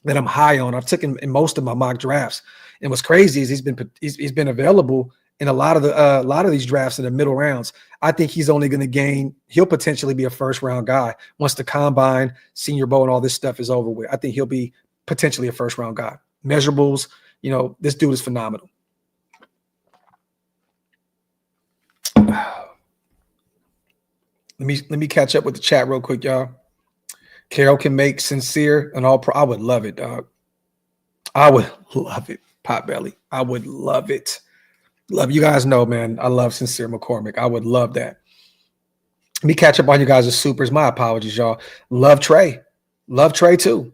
that I'm high on. I've taken in most of my mock drafts. And what's crazy is he's been available in a lot of these drafts in the middle rounds. I think he's only going to gain. He'll potentially be a 1st-round guy once the combine, Senior Bowl, and all this stuff is over with. I think he'll be potentially a 1st-round guy. measurables. This dude is phenomenal. Let me catch up with the chat real quick, y'all. Carroll can make Sincere an all-pro. I would love it, dog. I would love it, Potbelly. I would love it. Love you guys know, man. I love Sincere McCormick. I would love that. Let me catch up on you guys as supers. My apologies, y'all. Love Trey. Love Trey too.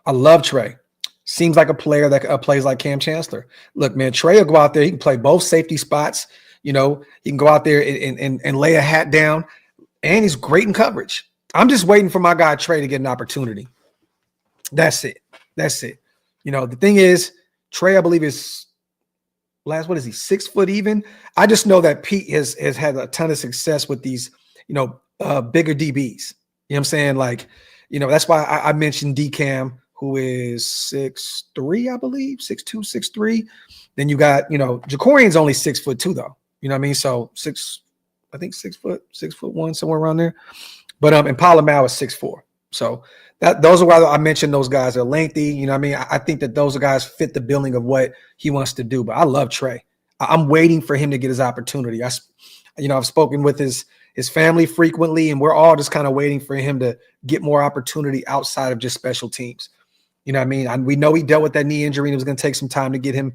I love Trey. Seems like a player that plays like Cam Chancellor. Look, man, Trey will go out there. He can play both safety spots. He can go out there and lay a hat down. And he's great in coverage. I'm just waiting for my guy Trey to get an opportunity. That's it. The thing is, Trey, I believe, is what is he, 6 foot even? I just know that Pete has had a ton of success with these, bigger DBs. You know what I'm saying? Like, that's why I mentioned DCam, who is 6'3", I believe, 6'2", 6'3". Then you got, Jacorian's only 6'2", though. You know what I mean? So 6 foot 1, somewhere around there. But and Palomau is 6'4". So those are why I mentioned those guys are lengthy. You know what I mean? I think that those guys fit the billing of what he wants to do. But I love Trey. I'm waiting for him to get his opportunity. I've spoken with his family frequently, and we're all just kind of waiting for him to get more opportunity outside of just special teams. You know what I mean? We know he dealt with that knee injury, and it was going to take some time to get him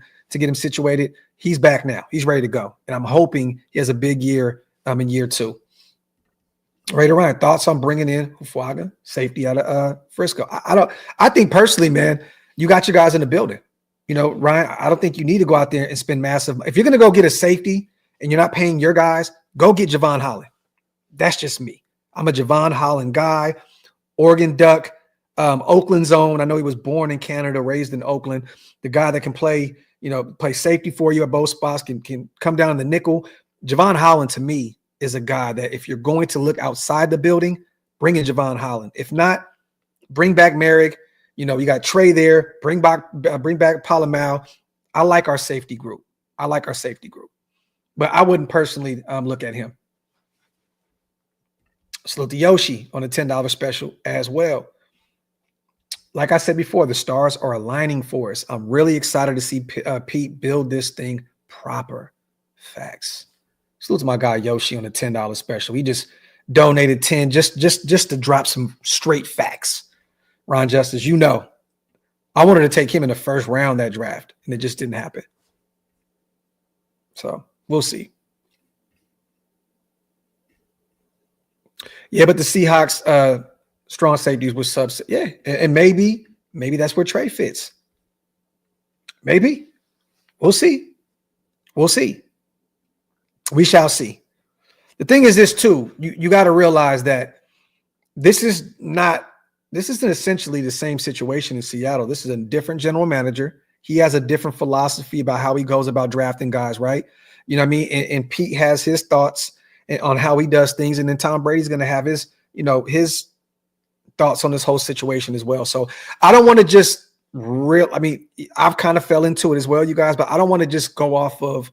situated. He's back now. He's ready to go. And I'm hoping he has a big year in year 2. Raider Ryan, thoughts on bringing in Hufuaga, safety out of Frisco? I think personally, man, you got your guys in the building. Ryan, I don't think you need to go out there and spend massive. If you're going to go get a safety and you're not paying your guys, go get Javon Holland. That's just me. I'm a Javon Holland guy. Oregon Duck, Oakland zone. I know he was born in Canada, raised in Oakland. The guy that can play safety for you at both spots, can come down in the nickel. Javon Holland, to me, is a guy that if you're going to look outside the building, bring in Javon Holland. If not, bring back Merrick. You got Trey there. Bring back Palomau. I like our safety group. But I wouldn't personally look at him. Salute to Yoshi on a $10 special as well. Like I said before, the stars are aligning for us. I'm really excited to see Pete build this thing proper. Facts. Salute to my guy Yoshi on a $10 special. He just donated 10 just to drop some straight facts. Ron Justice, I wanted to take him in the first round that draft, and it just didn't happen. So we'll see. Yeah, but the Seahawks strong safeties with subs. Yeah, and maybe that's where Trey fits. Maybe. We'll see. We shall see. The thing is this too, you got to realize that this isn't essentially the same situation in Seattle. This is a different general manager. He has a different philosophy about how he goes about drafting guys, right? You know what I mean? And Pete has his thoughts on how he does things. And then Tom Brady's going to have his thoughts on this whole situation as well. So I don't want to just I've kind of fell into it as well, you guys, but I don't want to just go off of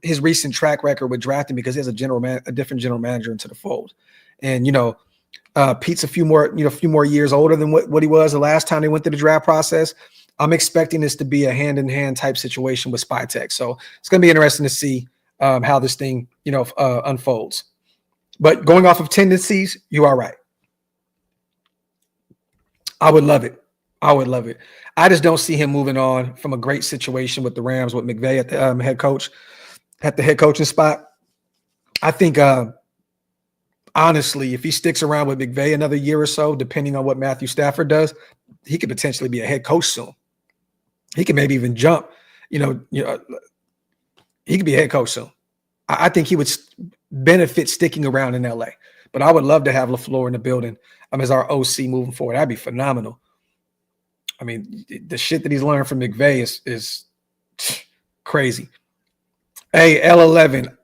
his recent track record with drafting because he has a different general manager into the fold. And, Pete's a few more years older than what he was the last time they went through the draft process. I'm expecting this to be a hand-in-hand type situation with Spytek. So it's going to be interesting to see how this thing, unfolds. But going off of tendencies, you are right. I would love it. I just don't see him moving on from a great situation with the Rams with McVay at the head coaching spot. I think, honestly, if he sticks around with McVay another year or so, depending on what Matthew Stafford does, he could potentially be a head coach soon. He could maybe even jump. He could be a head coach soon. I think he would benefit sticking around in LA. But I would love to have LaFleur in the building as our OC moving forward. That'd be phenomenal. I mean, the shit that he's learned from McVay is crazy. Hey, L11.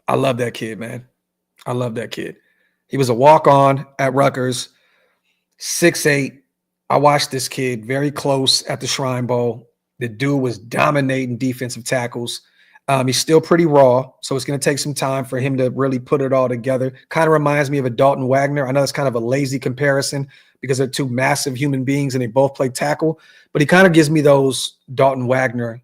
I love that kid, man. I love that kid. He was a walk-on at Rutgers, 6'8". I watched this kid very close at the Shrine Bowl. The dude was dominating defensive tackles. He's still pretty raw, so it's going to take some time for him to really put it all together. Kind of reminds me of a Dalton Wagner. I know it's kind of a lazy comparison because they're two massive human beings and they both play tackle. But he kind of gives me those Dalton Wagner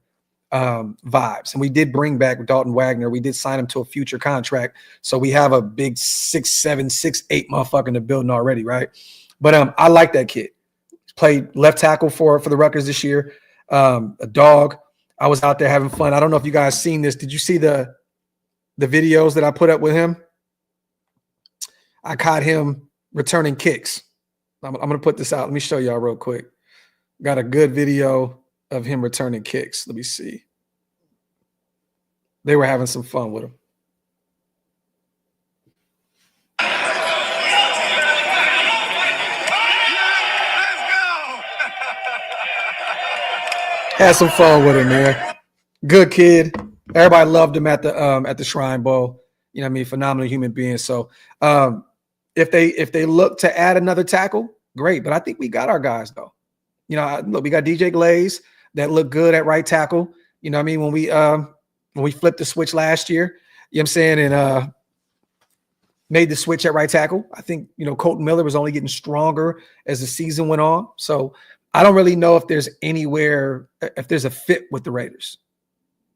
vibes. And we did bring back Dalton Wagner. We did sign him to a future contract. So we have a big 6'7", 6'8" motherfucker in the building already, right? But I like that kid. Played left tackle for the Rutgers this year. A dog. I was out there having fun. I don't know if you guys seen this. Did you see the videos that I put up with him? I caught him returning kicks. I'm going to put this out. Let me show y'all real quick. Got a good video of him returning kicks. Let me see. They were having some fun with him. Had some fun with him, man. Good kid. Everybody loved him at the Shrine Bowl. You know what I mean? Phenomenal human being. So if they look to add another tackle, great. But I think we got our guys though. You know, look, we got DJ Glaze that looked good at right tackle. You know what I mean? When we flipped the switch last year, you know what I'm saying, and made the switch at right tackle. I think, you know, Colton Miller was only getting stronger as the season went on. So I don't really know if there's a fit with the Raiders.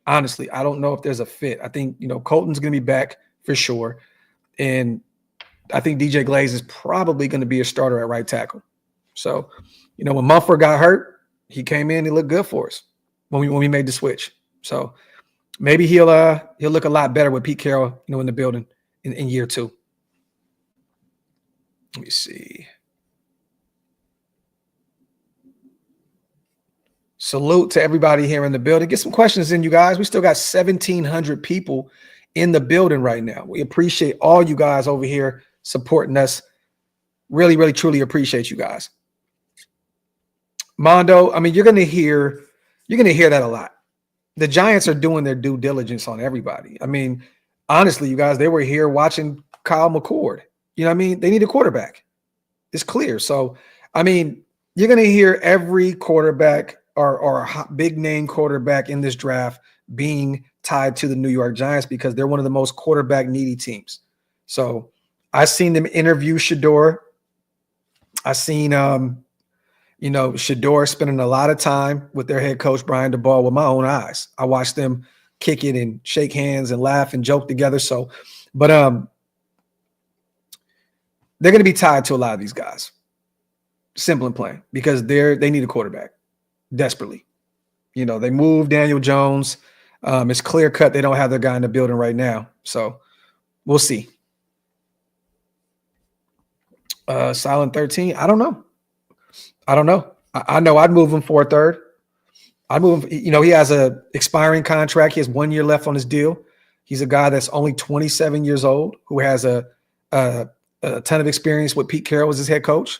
Honestly, I don't know if there's a fit. I think, you know, Colton's going to be back for sure. And I think DJ Glaze is probably going to be a starter at right tackle. So, you know, when Mumford got hurt, he came in, he looked good for us when we made the switch. So maybe he'll look a lot better with Pete Carroll, you know, in the building in year 2. Let me see. Salute to everybody here in the building. Get some questions in, you guys. We still got 1,700 people in the building right now. We appreciate all you guys over here supporting us. Really, really, truly appreciate you guys. Mondo, I mean, you're gonna hear that a lot. The Giants are doing their due diligence on everybody. I mean, honestly, you guys, they were here watching Kyle McCord. You know what I mean? They need a quarterback. It's clear. So, I mean, you're gonna hear every quarterback or a big name quarterback in this draft being tied to the New York Giants because they're one of the most quarterback needy teams. So I seen them interview Shador. I seen, you know, Shador spending a lot of time with their head coach, Brian DeBall, with my own eyes. I watched them kick it and shake hands and laugh and joke together. So, but they're going to be tied to a lot of these guys. Simple and plain, because they need a quarterback desperately. You know, they moved Daniel Jones. It's clear cut they don't have their guy in the building right now. So we'll see. Silent 13. I don't know. I know I'd move him for a third. I'd move him. You know, he has a expiring contract. He has 1 year left on his deal. He's a guy that's only 27 years old who has a ton of experience with Pete Carroll as his head coach.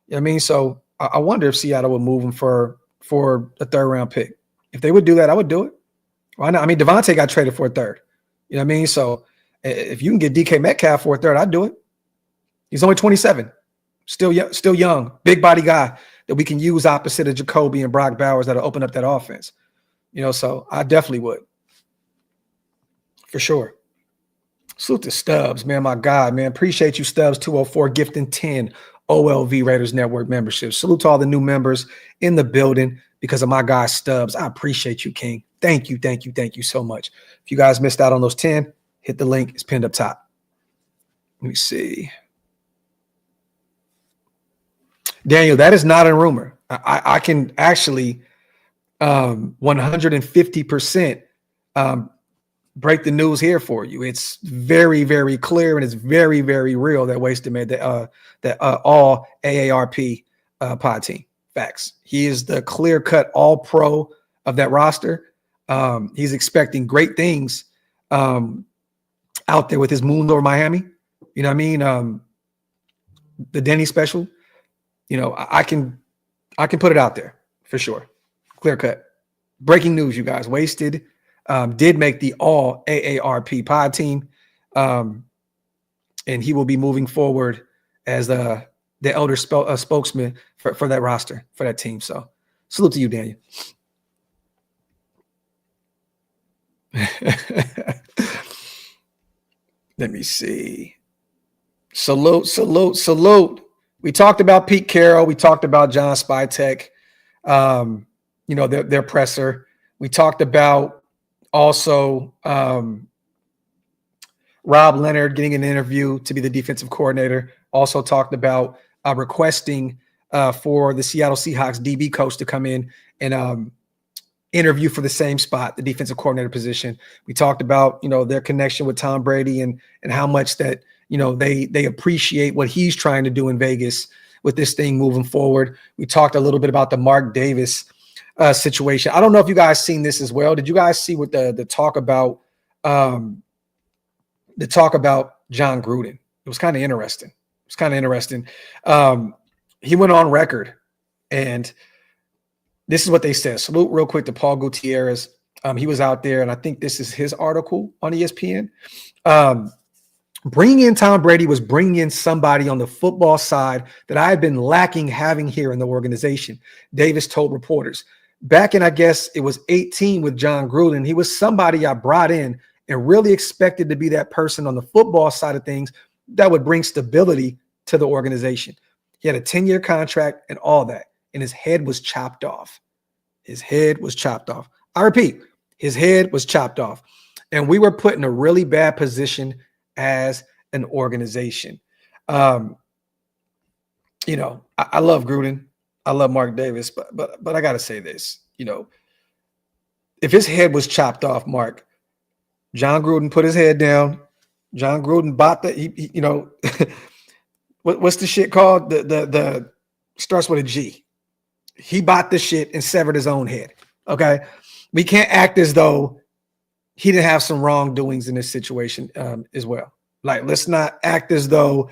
You know what I mean? So I wonder if Seattle would move him for a third round pick. If they would do that, I would do it. Why not? I mean, Devontae got traded for a third. You know what I mean? So if you can get DK Metcalf for a third, I'd do it. He's only 27, still young, big body guy that we can use opposite of Jacoby and Brock Bowers that'll open up that offense. You know, so I definitely would. For sure. Salute to Stubbs, man. My God, man. Appreciate you, Stubbs 204, gifting 10 OLV Raiders Network memberships. Salute to all the new members in the building because of my guy Stubbs. I appreciate you, King. Thank you so much. If you guys missed out on those 10, hit the link. It's pinned up top. Let me see. Daniel, that is not a rumor. I can actually 150% break the news here for you. It's very, very clear and it's very, very real that Wasted made that all AARP pod team. Facts. He is the clear-cut all-pro of that roster. He's expecting great things out there with his moon over Miami. You know what I mean? The Denny special. You know, I can put it out there for sure. Clear cut. Breaking news, you guys. Wasted did make the all AARP pod team. And he will be moving forward as the elder spokesman for that roster, for that team. So salute to you, Daniel. Let me see. Salute. we talked about Pete Carroll. We talked about John Spytek, their presser. We talked about also Rob Leonard getting an interview to be the defensive coordinator. Also talked about requesting for the Seattle Seahawks DB coach to come in and interview for the same spot, the defensive coordinator position. We talked about, their connection with Tom Brady and how much that, they appreciate what he's trying to do in Vegas with this thing moving forward. We talked a little bit about the Mark Davis situation. I don't know if you guys seen this as well. Did you guys see what the talk about John Gruden? It was kind of interesting. He went on record, and this is what they said. Salute real quick to Paul Gutierrez. He was out there, and I think this is his article on ESPN. Bringing in Tom Brady was bringing in somebody on the football side that I had been lacking having here in the organization, Davis told reporters. Back in, I guess it was 18 with John Gruden, he was somebody I brought in and really expected to be that person on the football side of things that would bring stability to the organization. He had a 10-year contract and all that, and his head was chopped off. I repeat, his head was chopped off. And we were put in a really bad position as an organization. I love Gruden. I love Mark Davis, but I got to say this, if his head was chopped off, Mark, John Gruden put his head down. John Gruden bought what's the shit called? The starts with a G. He bought the shit and severed his own head. Okay. We can't act as though he didn't have some wrongdoings in this situation as well. Like, let's not act as though,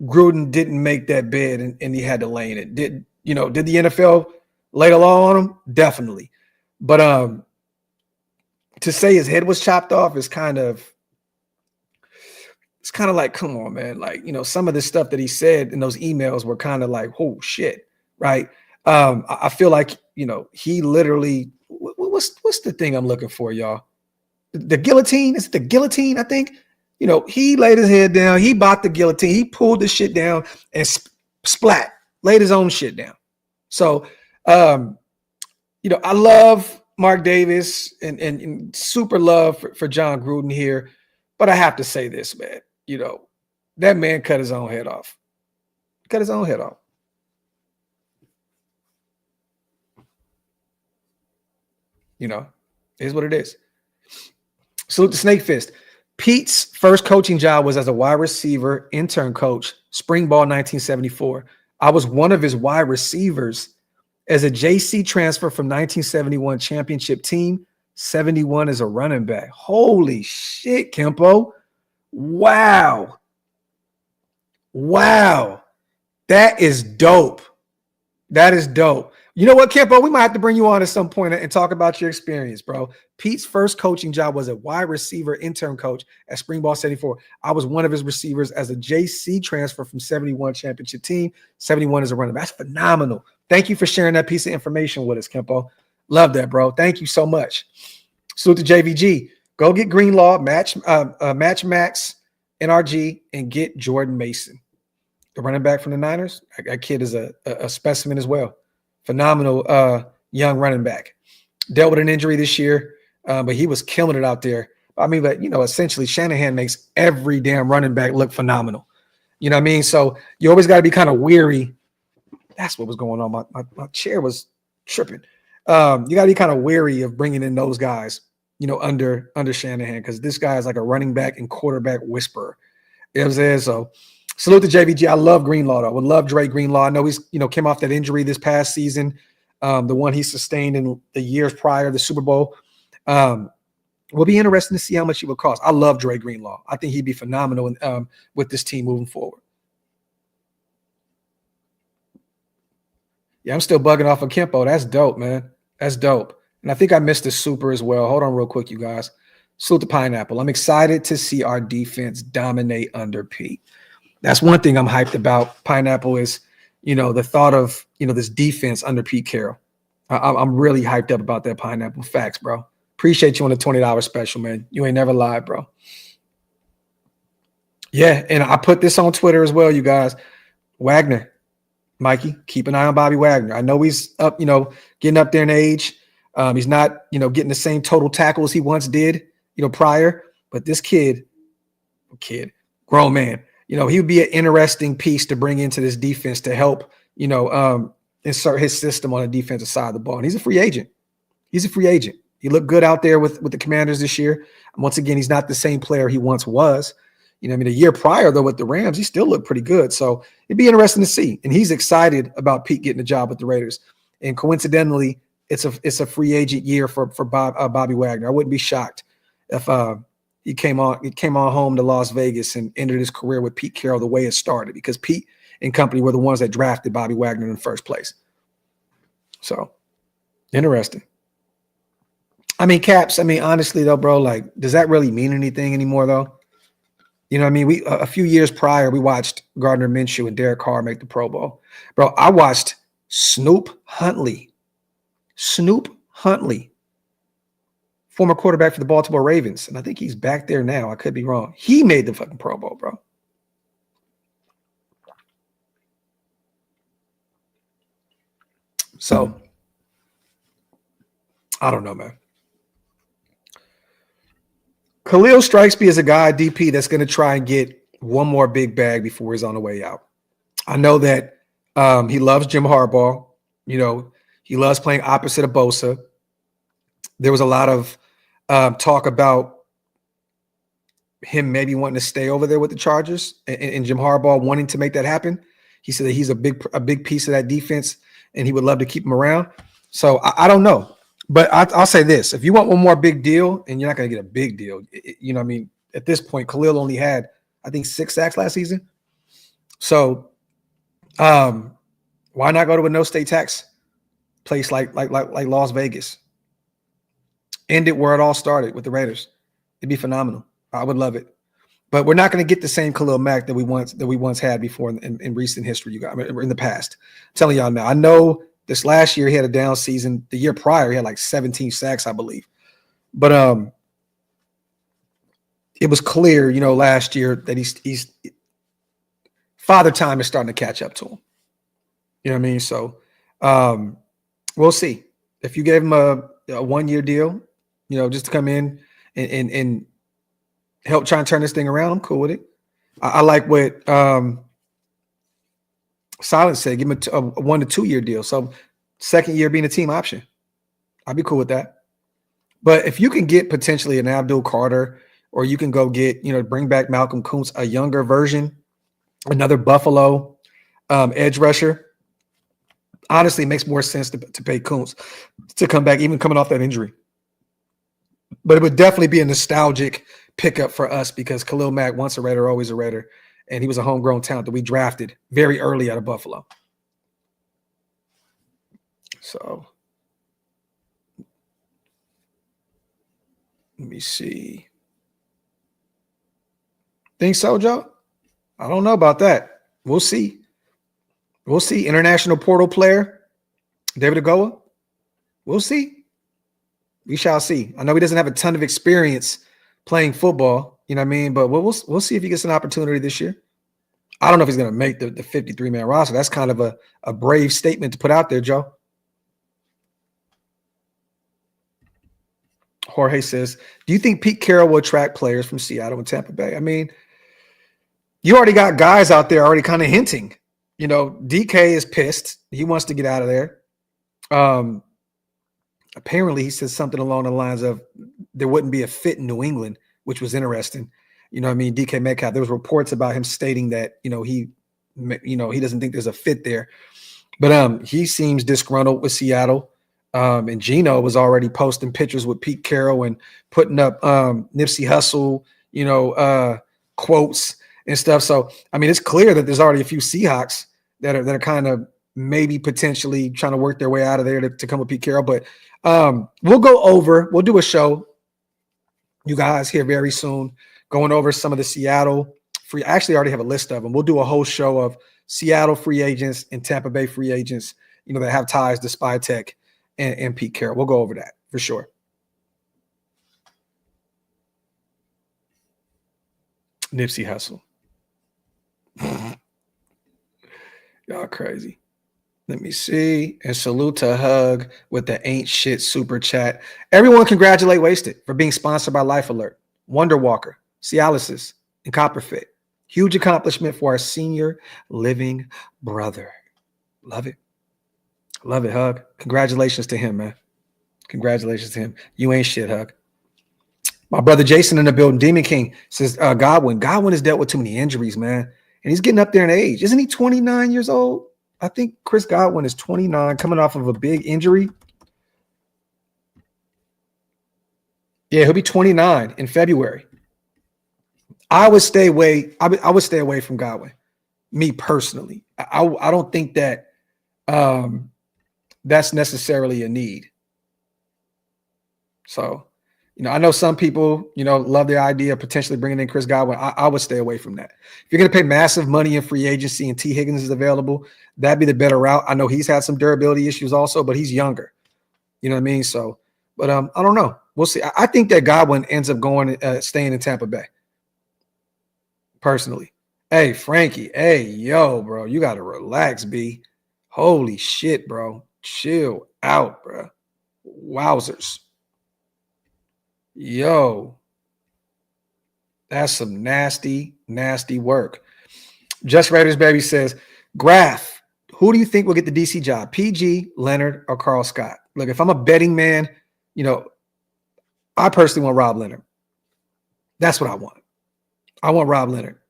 Gruden didn't make that bed and he had to lay in it. Did the NFL lay the law on him? Definitely. But to say his head was chopped off is kind of like, come on, man. Like, some of the stuff that he said in those emails were kind of like, oh shit. Right. I feel like, he literally, what's the thing I'm looking for, y'all? The guillotine? Is it the guillotine? I think, he laid his head down. He bought the guillotine. He pulled the shit down and splat, laid his own shit down. So, I love Mark Davis and super love for John Gruden here. But I have to say this, man, that man cut his own head off. Is what it is. Salute to Snake Fist. Pete's first coaching job was as a wide receiver intern coach, spring ball 1974. I was one of his wide receivers as a JC transfer from 1971 championship team, 71 as a running back. Holy shit, Kempo. Wow. That is dope. You know what, Kempo? We might have to bring you on at some point and talk about your experience, bro. Pete's first coaching job was a wide receiver intern coach at Spring Ball 74. I was one of his receivers as a JC transfer from 71 championship team, 71 as a running back. That's phenomenal. Thank you for sharing that piece of information with us, Kempo. Love that, bro. Thank you so much. Salute to JVG. Go get Greenlaw, match Maxx, NRG, and get Jordan Mason, the running back from the Niners. That kid is a specimen as well. Phenomenal young running back. Dealt with an injury this year, but he was killing it out there. Essentially Shanahan makes every damn running back look phenomenal. You know what I mean? So you always got to be kind of weary. That's what was going on. My chair was tripping. You got to be kind of weary of bringing in those guys, under Shanahan, because this guy is like a running back and quarterback whisperer. You know what I'm saying? So salute to JVG. I love Greenlaw, though. I would love Dre Greenlaw. I know he's, came off that injury this past season, the one he sustained in the years prior, the Super Bowl. Will be interesting to see how much he would cost. I love Dre Greenlaw. I think he'd be phenomenal with this team moving forward. Yeah, I'm still bugging off of Kempo. That's dope, man. That's dope. And I think I missed the super as well. Hold on real quick, you guys. Salute to Pineapple. I'm excited to see our defense dominate under Pete. That's one thing I'm hyped about. Pineapple is, the thought of, this defense under Pete Carroll. I'm really hyped up about that, Pineapple. Facts, bro. Appreciate you on the $20 special, man. You ain't never lied, bro. Yeah, and I put this on Twitter as well, you guys. Wagner, Mikey, keep an eye on Bobby Wagner. I know he's up, getting up there in age. He's not, getting the same total tackles he once did, prior. But this kid, grown man, he would be an interesting piece to bring into this defense to help, insert his system on the defensive side of the ball. And he's a free agent. He looked good out there with the Commanders this year. Once again, he's not the same player he once was. A year prior, though, with the Rams, he still looked pretty good. So it'd be interesting to see. And he's excited about Pete getting a job with the Raiders. And coincidentally, it's a free agent year for Bobby Wagner. I wouldn't be shocked if he came on home to Las Vegas and ended his career with Pete Carroll the way it started, because Pete and company were the ones that drafted Bobby Wagner in the first place. So interesting. Caps, honestly, though, bro, like, does that really mean anything anymore, though? We a few years prior, we watched Gardner Minshew and Derek Carr make the Pro Bowl. Bro, I watched Snoop Huntley, former quarterback for the Baltimore Ravens, and I think he's back there now. I could be wrong. He made the fucking Pro Bowl, bro. So, I don't know, man. Khalil strikes me as a guy, DP, that's going to try and get one more big bag before he's on the way out. I know that he loves Jim Harbaugh. He loves playing opposite of Bosa. There was a lot of talk about him maybe wanting to stay over there with the Chargers, and Jim Harbaugh wanting to make that happen. He said that he's a big piece of that defense, and he would love to keep him around. So I don't know. But I'll say this: if you want one more big deal, and you're not going to get a big deal, at this point, Khalil only had, I think, 6 sacks last season. So, why not go to a no-state tax place like Las Vegas? End it where it all started with the Raiders. It'd be phenomenal. I would love it. But we're not going to get the same Khalil Mack that we once had before in recent history. In the past. I'm telling y'all now. I know. This last year, he had a down season. The year prior, he had like 17 sacks, I believe. But it was clear, last year that he's father time is starting to catch up to him. You know what I mean? So we'll see. If you gave him a 1-year deal, just to come in and help try and turn this thing around, I'm cool with it. I like what Silence said, give him a 1 to 2 year deal. So second year being a team option. I'd be cool with that. But if you can get potentially an Abdul Carter, or you can go get, bring back Malcolm Kuntz, a younger version, another Buffalo edge rusher, honestly, it makes more sense to pay Kuntz to come back, even coming off that injury. But it would definitely be a nostalgic pickup for us, because Khalil Mack, once a Raider, always a Raider. And he was a homegrown talent that we drafted very early out of Buffalo. So let me see. Think so, Joe? I don't know about that. We'll see. International portal player, David Agoa. We'll see. We shall see. I know he doesn't have a ton of experience playing football, but we'll see if he gets an opportunity this year. I don't know if he's going to make the 53-man roster. That's kind of a brave statement to put out there, Joe. Jorge says, do you think Pete Carroll will attract players from Seattle and Tampa Bay? You already got guys out there already kind of hinting. DK is pissed. He wants to get out of there. Apparently, he says something along the lines of there wouldn't be a fit in New England, which was interesting. DK Metcalf, there was reports about him stating that, he doesn't think there's a fit there. But he seems disgruntled with Seattle. And Gino was already posting pictures with Pete Carroll and putting up Nipsey Hussle, quotes and stuff. So, it's clear that there's already a few Seahawks that are kind of maybe potentially trying to work their way out of there to come with Pete Carroll. But we'll do a show, you guys, here very soon, going over some of the Seattle free. I actually already have a list of them. We'll do a whole show of Seattle free agents and Tampa Bay free agents, that have ties to Spytek and Pete Carroll. We'll go over that for sure. Nipsey Hussle. Crazy. Let me see. And salute to Hug with the ain't shit super chat. Everyone congratulate Wasted for being sponsored by Life Alert, Wonder Walker, Cialysis, and Copperfit. Huge accomplishment for our senior living brother. Love it. Love it, Hug. Congratulations to him, man. Congratulations to him. You ain't shit, Hug. My brother Jason in the building, Demon King, says Godwin. Godwin has dealt with too many injuries, man. And he's getting up there in age. Isn't he 29 years old? I think Chris Godwin is 29, coming off of a big injury. Yeah, he'll be 29 in February. I would stay away. I would stay away from Godwin. Me personally, I don't think that that's necessarily a need. So, I know some people, love the idea of potentially bringing in Chris Godwin. I would stay away from that. If you're going to pay massive money in free agency and T. Higgins is available, that'd be the better route. I know he's had some durability issues also, but he's younger. You know what I mean? So, but I don't know. We'll see. I think that Godwin ends up staying in Tampa Bay. Personally. Hey, Frankie. Hey, yo, bro. You got to relax, B. Holy shit, bro. Chill out, bro. Wowzers. Yo, that's some nasty, nasty work. Just Raiders Baby says, Graphk, who do you think will get the DC job? PG, Leonard, or Carl Scott? Look, if I'm a betting man, I personally want Rob Leonard. That's what I want. I want Rob Leonard.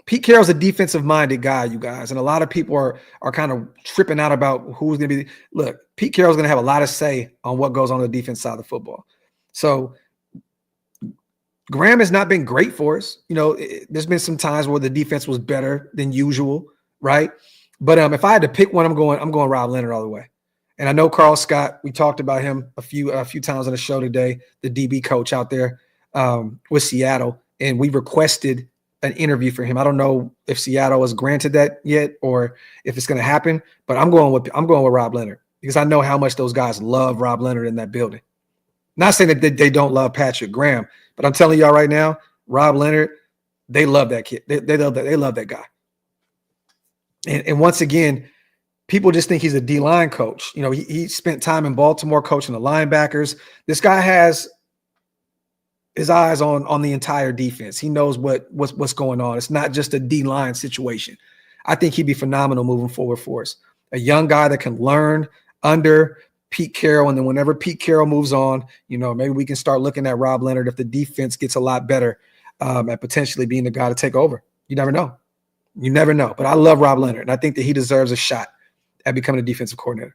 Pete Carroll's a defensive-minded guy, you guys, and a lot of people are kind of tripping out about who's going to be. Look, Pete Carroll's going to have a lot of say on what goes on the defense side of the football. So Graham has not been great for us. There's been some times where the defense was better than usual, right? But if I had to pick one, I'm going Rob Leonard all the way. And I know Carl Scott. We talked about him a few times on the show today. The DB coach out there with Seattle, and we requested an interview for him. I don't know if Seattle has granted that yet or if it's going to happen. But I'm going with Rob Leonard because I know how much those guys love Rob Leonard in that building. Not saying that they don't love Patrick Graham, but I'm telling y'all right now, Rob Leonard, they love that kid. They love that. They love that guy. And once again, people just think he's a D-line coach. He spent time in Baltimore coaching the linebackers. This guy has his eyes on the entire defense. He knows what's going on. It's not just a D-line situation. I think he'd be phenomenal moving forward for us. A young guy that can learn under Pete Carroll, and then whenever Pete Carroll moves on, maybe we can start looking at Rob Leonard if the defense gets a lot better at potentially being the guy to take over. You never know. You never know. But I love Rob Leonard, and I think that he deserves a shot at becoming a defensive coordinator.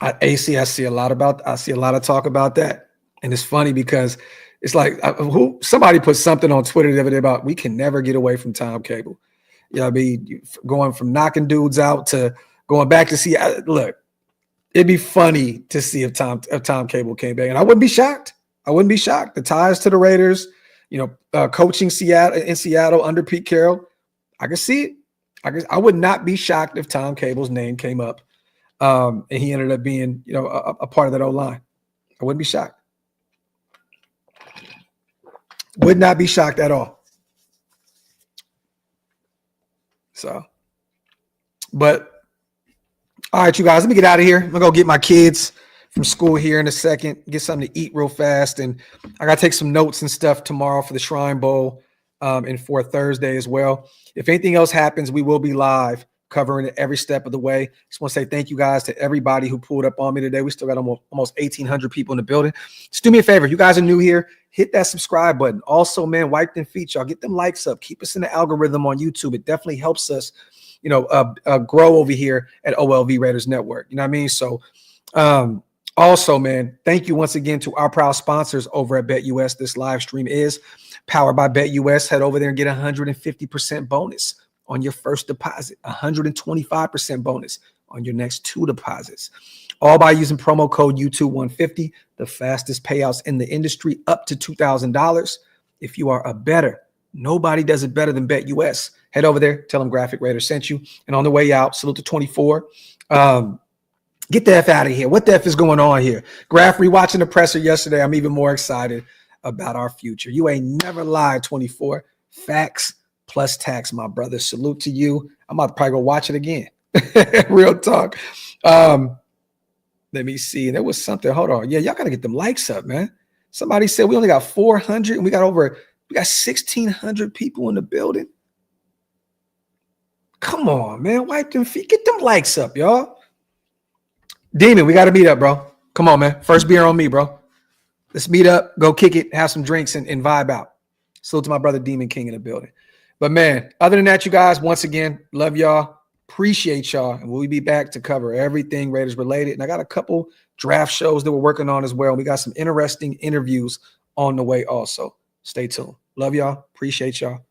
AC, I see a lot of talk about that, and it's funny because it's like somebody put something on Twitter the other day about we can never get away from Tom Cable. I mean, going from knocking dudes out to going back to see, look, it'd be funny to see if Tom Cable came back, and I wouldn't be shocked. The ties to the Raiders, coaching in Seattle under Pete Carroll, I could see it. I would not be shocked if Tom Cable's name came up, and he ended up being, a part of that O-line. I wouldn't be shocked. Would not be shocked at all. So, but. All right, you guys, let me get out of here. I'm going to go get my kids from school here in a second, get something to eat real fast. And I got to take some notes and stuff tomorrow for the Shrine Bowl and for Thursday as well. If anything else happens, we will be live covering it every step of the way. Just want to say thank you guys to everybody who pulled up on me today. We still got almost 1,800 people in the building. Just do me a favor. If you guys are new here, hit that subscribe button. Also, man, wipe them feet, y'all. Get them likes up. Keep us in the algorithm on YouTube. It definitely helps us grow over here at OLV Raiders Network. You know what I mean? So also, man, thank you once again to our proud sponsors over at BetUS. This live stream is powered by BetUS. Head over there and get 150% bonus on your first deposit, 125% bonus on your next 2 deposits, all by using promo code U2150, the fastest payouts in the industry, up to $2,000. If you are a bettor, nobody does it better than BetUS. Head over there, tell them Graphk Raiders sent you. And on the way out, salute to 24. Get the F out of here. What the F is going on here? Graphk, rewatching the presser yesterday, I'm even more excited about our future. You ain't never lied, 24. Facts plus tax, my brother. Salute to you. I'm about to probably go watch it again. Real talk. Let me see. There was something. Hold on. Yeah, y'all got to get them likes up, man. Somebody said we only got 400 and we got 1,600 people in the building. Come on, man. Wipe them feet. Get them likes up, y'all. Demon, we got to meet up, bro. Come on, man. First beer on me, bro. Let's meet up, go kick it, have some drinks, and vibe out. Salute to my brother Demon King in the building. But, man, other than that, you guys, once again, love y'all. Appreciate y'all. And we'll be back to cover everything Raiders related. And I got a couple draft shows that we're working on as well. We got some interesting interviews on the way also. Stay tuned. Love y'all. Appreciate y'all.